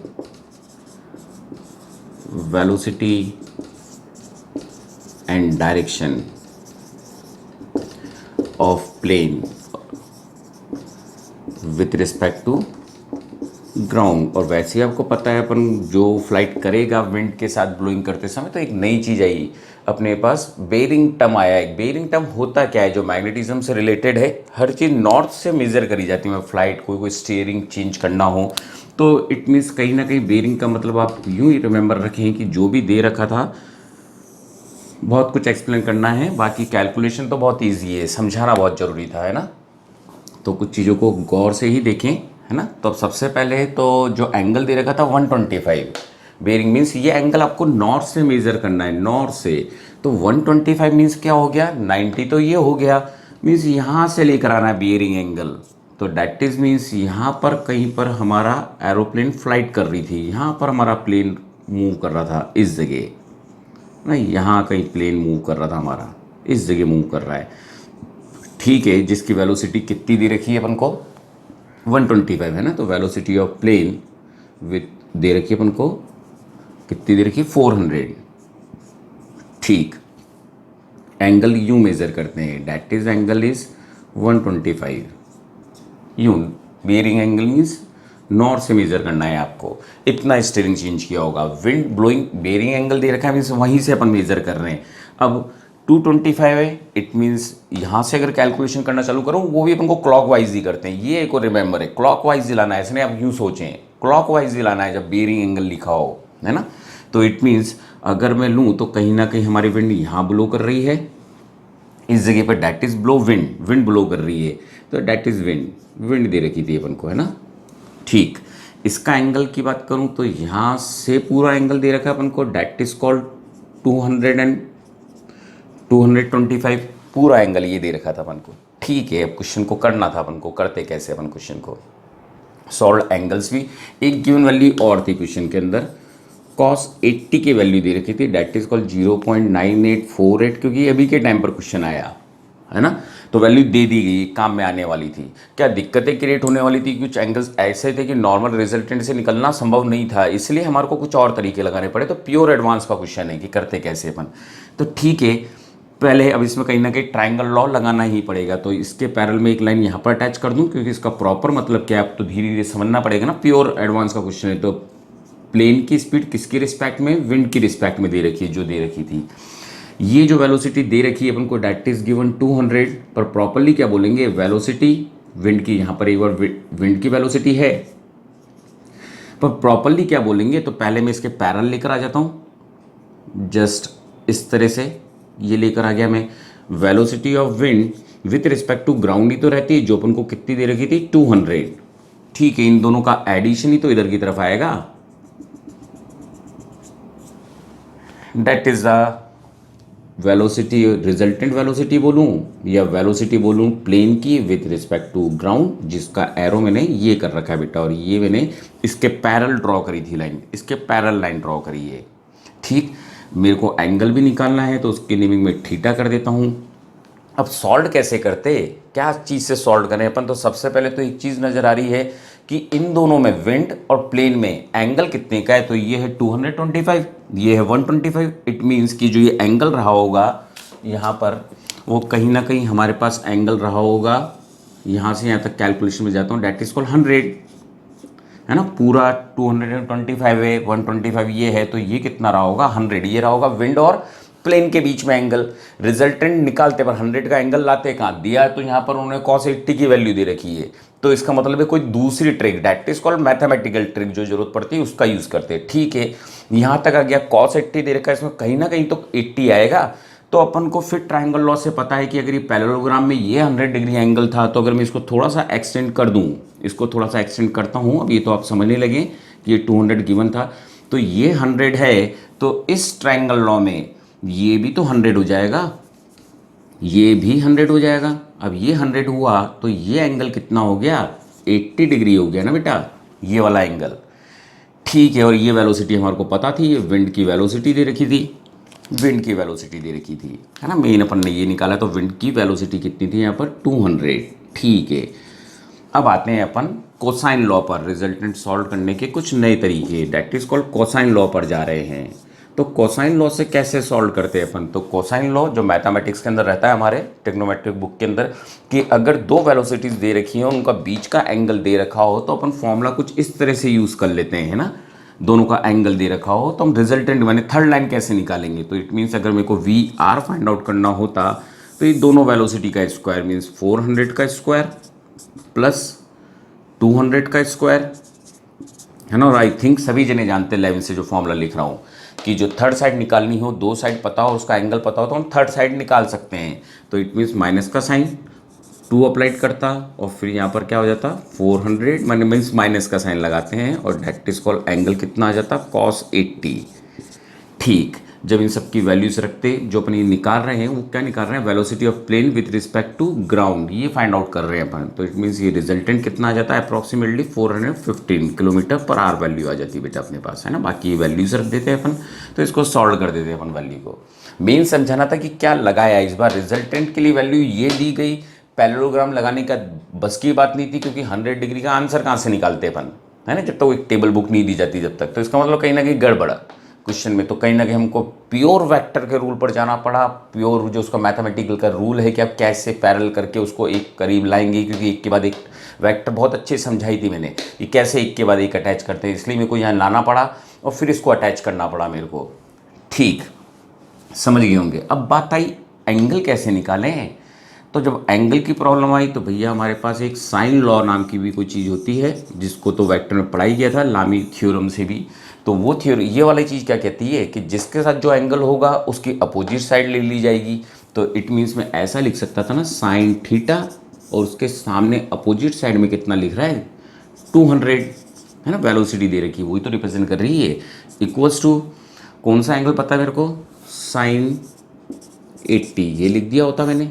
[SPEAKER 1] velocity and direction of plane with respect to ground. और वैसे ही आपको पता है अपन जो flight करेगा wind के साथ blowing करते समय, तो एक नई चीज़ आई अपने पास, बेरिंग टर्म आया। एक बेरिंग टर्म होता क्या है, जो मैग्नेटिज्म से रिलेटेड है, हर चीज़ नॉर्थ से मेज़र करी जाती है। फ्लाइट कोई स्टीयरिंग चेंज करना हो तो इट मीन्स कहीं ना कहीं बेरिंग का मतलब आप यूँ ही रिमेंबर रखें कि जो भी दे रखा था, बहुत कुछ एक्सप्लेन करना है, बाकी कैलकुलेशन तो बहुत ईजी है, समझाना बहुत ज़रूरी था, है ना। तो कुछ चीज़ों को गौर से ही देखें, है ना। तो अब सबसे पहले तो जो एंगल दे रखा था 125 बेरिंग मीन्स ये एंगल आपको नॉर्थ से मेज़र करना है, नॉर्थ से। तो 125 मीन्स क्या हो गया, 90 तो ये हो गया, मीन्स यहाँ से लेकर आना है बेरिंग एंगल। तो डैट इज मीन्स यहाँ पर कहीं पर हमारा एरोप्लेन फ्लाइट कर रही थी, यहाँ पर हमारा प्लेन मूव कर रहा था इस जगह, नहीं यहाँ कहीं प्लेन मूव कर रहा था हमारा, इस जगह मूव कर रहा है, ठीक है। जिसकी वेलोसिटी कितनी दे रखी है अपन को, 125 है ना। तो वेलोसिटी ऑफ प्लेन विथ दे रखी है अपन को, कितनी दे रखी है, 400, ठीक। एंगल यूं मेजर करते हैं, डैट इज एंगल इज 125 यूं। बेरिंग एंगल मीन्स नॉर्थ से मेजर करना है आपको, इतना स्टीयरिंग चेंज किया होगा। विंड ब्लोइंग बेरिंग एंगल दे रखा है मीन्स वहीं से अपन मेजर कर रहे हैं। अब 225 है, इट मीन्स यहाँ से अगर कैलकुलेशन करना चालू करूँ, वो भी अपन को क्लॉकवाइज ही करते हैं, ये एक और रिमेंबर है, क्लॉकवाइज ही लाना है, इसने आप यूँ सोचें क्लॉकवाइज ही लाना है जब बेरिंग एंगल लिखा हो, है ना। तो इट मीन्स अगर मैं लूँ तो कहीं ना कहीं हमारी विंड यहाँ ब्लो कर रही है, इस जगह पर that is blow wind blow कर रही है, तो डैट इज विंड दे रखी थी अपन को, है ना, ठीक। इसका एंगल की बात करूँ तो यहाँ से पूरा एंगल दे रखा है अपन को, डैट इज कॉल्ड 225 पूरा एंगल ये दे रखा था अपन को, ठीक है। अब क्वेश्चन को करना था अपन को, करते कैसे अपन क्वेश्चन को, सॉल्व एंगल्स भी। एक गिवन वैल्यू और थी क्वेश्चन के अंदर, cos 80 की वैल्यू दे रखी थी, डैट इज कॉल्ड 0.9848, क्योंकि अभी के टाइम पर क्वेश्चन आया, है ना। तो वैल्यू दे दी गई, काम में आने वाली थी। क्या दिक्कतें क्रिएट होने वाली थी, कुछ एंगल्स ऐसे थे कि नॉर्मल रिजल्टेंट से निकलना संभव नहीं था, इसलिए हमारे को कुछ और तरीके लगाने पड़े। तो प्योर एडवांस का क्वेश्चन है कि करते कैसे अपन, तो ठीक है। पहले अब इसमें कहीं ना कहीं ट्रायंगल लॉ लगाना ही पड़ेगा, तो इसके पैरेलल में एक लाइन यहाँ पर अटैच कर दूँ, क्योंकि इसका प्रॉपर मतलब क्या है अब तो धीरे धीरे समझना पड़ेगा ना, प्योर एडवांस का क्वेश्चन है तो प्लेन की स्पीड किसके रिस्पेक्ट में, विंड की रिस्पेक्ट में दे रखी है, जो दे रखी थी। ये जो वेलोसिटी दे रखी है अपन को डेट इज गिवन 200, पर प्रॉपरली क्या बोलेंगे, वेलोसिटी विंड की, यहाँ पर एक बार विंड की वेलोसिटी है, पर प्रॉपरली क्या बोलेंगे, तो पहले मैं इसके पैरेलल लेकर आ जाता हूँ, जस्ट इस तरह से ये लेकर आ गया मैं। Velocity of wind with respect to ground ही तो रहती है, जो अपन को कितनी दे रखी थी, 200। ठीक है, इन दोनों का एडिशन ही तो इधर की तरफ आएगा, that is the velocity, resultant velocity बोलूं या वेलोसिटी बोलूं प्लेन की विथ रिस्पेक्ट टू ग्राउंड, जिसका एरो मैंने ये कर रखा है बेटा, और ये मैंने इसके पैरेलल ड्रॉ करी थी लाइन, इसके पैरेलल लाइन ड्रॉ करी है। ठीक, मेरे को एंगल भी निकालना है, तो उसकी नेमिंग में थीटा कर देता हूँ। अब सॉल्व कैसे करते, क्या चीज़ से सॉल्व करें अपन, तो सबसे पहले तो एक चीज़ नज़र आ रही है कि इन दोनों में विंड और प्लेन में एंगल कितने का है, तो ये है 225, ये है 125। इट मीन्स कि जो ये एंगल रहा होगा यहाँ पर, वो कहीं ना कहीं हमारे पास एंगल रहा होगा, यहाँ से यहाँ तक कैलकुलेशन में जाता हूँ, डेट इज कॉल्ड 100, है ना। पूरा 225 है, 125 ये है, तो ये कितना रहा होगा, 100। ये रहा होगा विंड और प्लेन के बीच में एंगल। रिजल्टेंट निकालते पर 100 का एंगल लाते कहाँ दिया है, तो यहाँ पर उन्होंने cos 80 की वैल्यू दे रखी है, तो इसका मतलब है कोई दूसरी trick, that is called mathematical trick, जो जरूरत पड़ती है उसका यूज करते हैं। ठीक है, यहाँ तक आ गया, cos 80 दे रखा है, इसमें कहीं ना कहीं तो 80 आएगा, तो अपन को फिर ट्राइंगल लॉ से पता है कि अगर ये पैरेललोग्राम में ये 100 डिग्री एंगल था, तो अगर मैं इसको थोड़ा सा एक्सटेंड कर दूँ, इसको थोड़ा सा एक्सटेंड करता हूँ, अब ये तो आप समझने लगे कि ये 200 गिवन था, तो ये 100 है, तो इस ट्राइंगल लॉ में ये भी तो 100 हो जाएगा, ये भी 100 हो जाएगा। अब ये 100 हुआ, तो ये एंगल कितना हो गया, 80 डिग्री हो गया ना बेटा, ये वाला एंगल। ठीक है, और ये वेलोसिटी हमारे को पता थी, ये विंड की वेलोसिटी दे रखी थी, विंड की वेलोसिटी दे रखी थी, है ना। मेन अपन ने ये निकाला, तो विंड की वेलोसिटी कितनी थी यहाँ पर, 200। ठीक है, अब आते हैं अपन कोसाइन लॉ पर, रिजल्टेंट सॉल्व करने के कुछ नए तरीके, that is called cosine law पर जा रहे हैं। तो कोसाइन लॉ से कैसे सॉल्व करते हैं अपन, तो कोसाइन लॉ जो मैथमेटिक्स के अंदर रहता है हमारे ट्रिग्नोमेट्रिक बुक के अंदर, कि अगर दो वेलोसिटीज दे रखी हो, उनका बीच का एंगल दे रखा हो, तो अपन फॉर्मूला कुछ इस तरह से यूज़ कर लेते हैं, है ना। दोनों का एंगल दे रखा हो, तो हम रिजल्टेंट माने थर्ड लाइन कैसे निकालेंगे, तो इट मीन्स अगर मेरे को वी आर फाइंड आउट करना होता, तो ये दोनों वेलोसिटी का स्क्वायर मीन्स 400 का स्क्वायर प्लस 200 का स्क्वायर, है ना। और आई थिंक सभी जने जानते हैं 11 से जो फॉर्मूला लिख रहा हूँ, कि जो थर्ड साइड निकालनी हो, दो साइड पता हो, उसका एंगल पता हो, तो हम थर्ड साइड निकाल सकते हैं। तो इट मीन्स माइनस का साइन 2 अप्लाइड करता, और फिर यहाँ पर क्या हो जाता, 400 मैंने मीन्स माइनस का साइन लगाते हैं, और दैट इज कॉल्ड एंगल कितना आ जाता, cos 80। ठीक, जब इन सब की वैल्यूज रखते, जो अपन ये निकाल रहे हैं वो क्या निकाल रहे हैं, velocity of plane with respect to ground, ये फाइंड आउट कर रहे हैं अपन। तो इट मीन्स ये रिजल्टेंट कितना आ जाता है, approximately 415 kilometre per hour value आ जाती है बेटा अपने पास, है ना। बाकी वैल्यूज रख देते हैं अपन, तो इसको सॉल्व कर देते हैं अपन वैल्यू को। मेन समझाना था कि क्या लगाया इस बार, रिजल्टेंट के लिए वैल्यू ये दी गई, पैरेललोग्राम लगाने का बस की बात नहीं थी, क्योंकि 100 डिग्री का आंसर कहाँ से निकालते अपन, है ना, जब तक एक टेबल बुक नहीं दी जाती जब तक। तो इसका मतलब कहीं ना कहीं गड़बड़ा क्वेश्चन में, तो कहीं ना कहीं हमको प्योर वेक्टर के रूल पर जाना पड़ा। प्योर जो उसका मैथमेटिकल का रूल है कि आप कैसे पैरेलल करके उसको एक करीब लाएंगे, क्योंकि एक के बाद एक वेक्टर बहुत अच्छे समझाई थी मैंने कि कैसे एक के बाद एक अटैच करते हैं, इसलिए मेरे को यहाँ लाना पड़ा और फिर इसको अटैच करना पड़ा मेरे को। ठीक, समझ गए होंगे। अब बात आई एंगल कैसे निकालें, तो जब एंगल की प्रॉब्लम आई, तो भैया हमारे पास एक साइन लॉ नाम की भी कोई चीज़ होती है, जिसको तो वेक्टर में पढ़ाई गया था लामी थ्योरम से भी। तो वो थ्योरी, ये वाली चीज़ क्या कहती है कि जिसके साथ जो एंगल होगा उसकी अपोजिट साइड ले ली जाएगी। तो इट मीन्स मैं ऐसा लिख सकता था ना, साइन थीटा, और उसके सामने अपोजिट साइड में कितना लिख रहा है, 200, है ना, वेलोसिटी दे रखी है, वही तो रिप्रेजेंट कर रही है, इक्वल्स टू कौन सा एंगल पता है मेरे को, साइन 80, ये लिख दिया होता मैंने।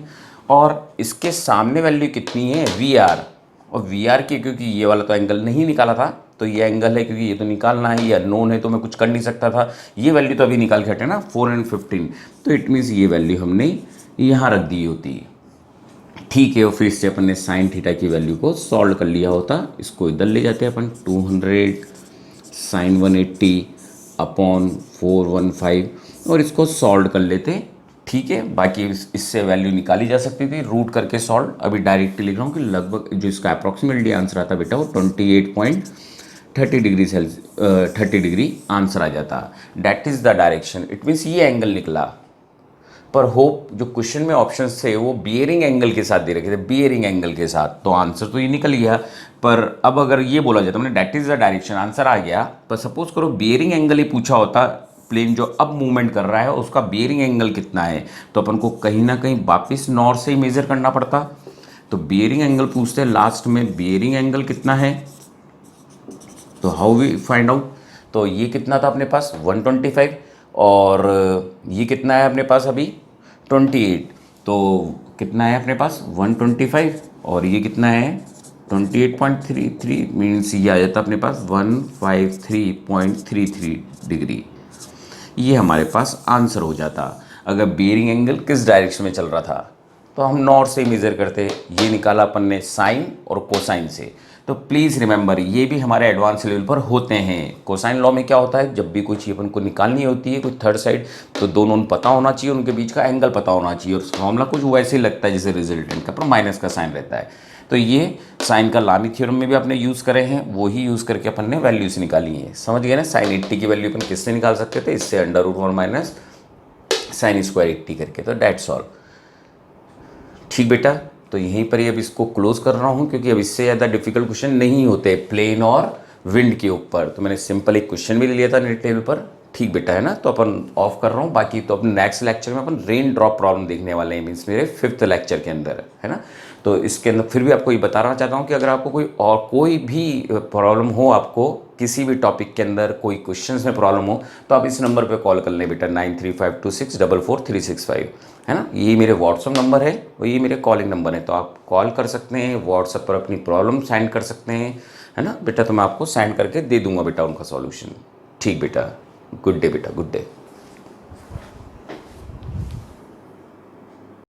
[SPEAKER 1] और इसके सामने वैल्यू कितनी है, वी आर, और वी आर की, क्योंकि ये वाला तो एंगल नहीं निकाला था, तो ये एंगल है, क्योंकि ये तो निकालना है, ये अननोन है, तो मैं कुछ कर नहीं सकता था। ये वैल्यू तो अभी निकाल के हटे ना, 415, तो इट मीन्स ये वैल्यू हमने यहाँ रख दी होती है। ठीक है, और फिर इससे अपन ने साइन थीटा की वैल्यू को सॉल्व कर लिया होता। इसको इधर ले जाते हैं अपन, 200 साइन 180 अपॉन 415, और इसको सॉल्व कर लेते। ठीक है, बाकी इससे वैल्यू निकाली जा सकती थी रूट करके सॉल्व। अभी डायरेक्टली लिख रहा हूँ कि लगभग जो इसका अप्रॉक्सीमेटली आंसर आता बेटा वो 30 डिग्री आंसर आ जाता। That is the direction, it means ये एंगल निकला। पर होप जो क्वेश्चन में ऑप्शंस थे वो बियरिंग एंगल के साथ दे रखे थे, बियरिंग एंगल के साथ, तो आंसर तो ये निकल गया। पर अब अगर ये बोला जाता मैंने that is the direction, answer आ गया, पर सपोज करो बियरिंग एंगल ही पूछा होता, प्लेन जो अब मूवमेंट कर रहा है उसका बियरिंग एंगल कितना है, तो अपन को कहीं ना कहीं वापस नॉर्थ से ही मेजर करना पड़ता। तो बियरिंग एंगल पूछते हैं लास्ट में, बियरिंग एंगल कितना है, तो हाउ वी फाइंड आउट। तो ये कितना था अपने पास 125, और ये कितना है अपने पास अभी 28, तो कितना है अपने पास 125, और ये कितना है 28.33, मीन्स ये आ जाता अपने पास 153.33 डिग्री। ये हमारे पास आंसर हो जाता। अगर बियरिंग एंगल किस डायरेक्शन में चल रहा था तो हम नॉर्थ से मेज़र करते, ये निकाला अपन ने साइन और कोसाइन से। तो प्लीज़ रिमेंबर ये भी हमारे एडवांस लेवल पर होते हैं। कोसाइन लॉ में क्या होता है, जब भी कोई चीज़ अपन को निकालनी होती है, कोई थर्ड साइड, तो दोनों पता होना चाहिए, उनके बीच का एंगल पता होना चाहिए, और फॉर्मूला कुछ वैसे ही लगता है जैसे रिजल्टेंट का, पर माइनस का साइन रहता है। तो ये साइन का लामी थ्योरम में भी आपने यूज़ करे हैं, वही यूज़ करके अपन ने वैल्यूज निकाली है। समझ गए ना, साइन 80 की वैल्यू अपन किससे निकाल सकते थे, इससे √1 माइनस साइन स्क्वायर 80 करके। तो डेट्स ऑल। ठीक बेटा, तो यहीं पर ही अब इसको क्लोज कर रहा हूँ, क्योंकि अब इससे ज़्यादा डिफिकल्ट क्वेश्चन नहीं होते प्लेन और विंड के ऊपर। तो मैंने सिंपल एक क्वेश्चन भी ले लिया था नेट लेवल पर। ठीक बेटा, है ना। तो अपन ऑफ कर रहा हूँ, बाकी तो अपन नेक्स्ट लेक्चर में अपन रेन ड्रॉप प्रॉब्लम देखने वाले हैं, मीन्स मेरे 5th लेक्चर के अंदर, है ना। तो इसके अंदर फिर भी आपको ये बताना चाहता हूँ कि अगर आपको कोई भी प्रॉब्लम हो, आपको किसी भी टॉपिक के अंदर कोई क्वेश्चंस में प्रॉब्लम हो, तो आप इस नंबर पे कॉल कर लें बेटा, 9352644365, है ना। ये मेरे व्हाट्सअप नंबर है और ये मेरे कॉलिंग नंबर है, तो आप कॉल कर सकते हैं, व्हाट्सअप पर अपनी प्रॉब्लम सेंड कर सकते हैं, है ना बेटा। तो मैं आपको सेंड करके दे दूंगा बेटा उनका सॉल्यूशन। ठीक बेटा, गुड डे बेटा, गुड डे।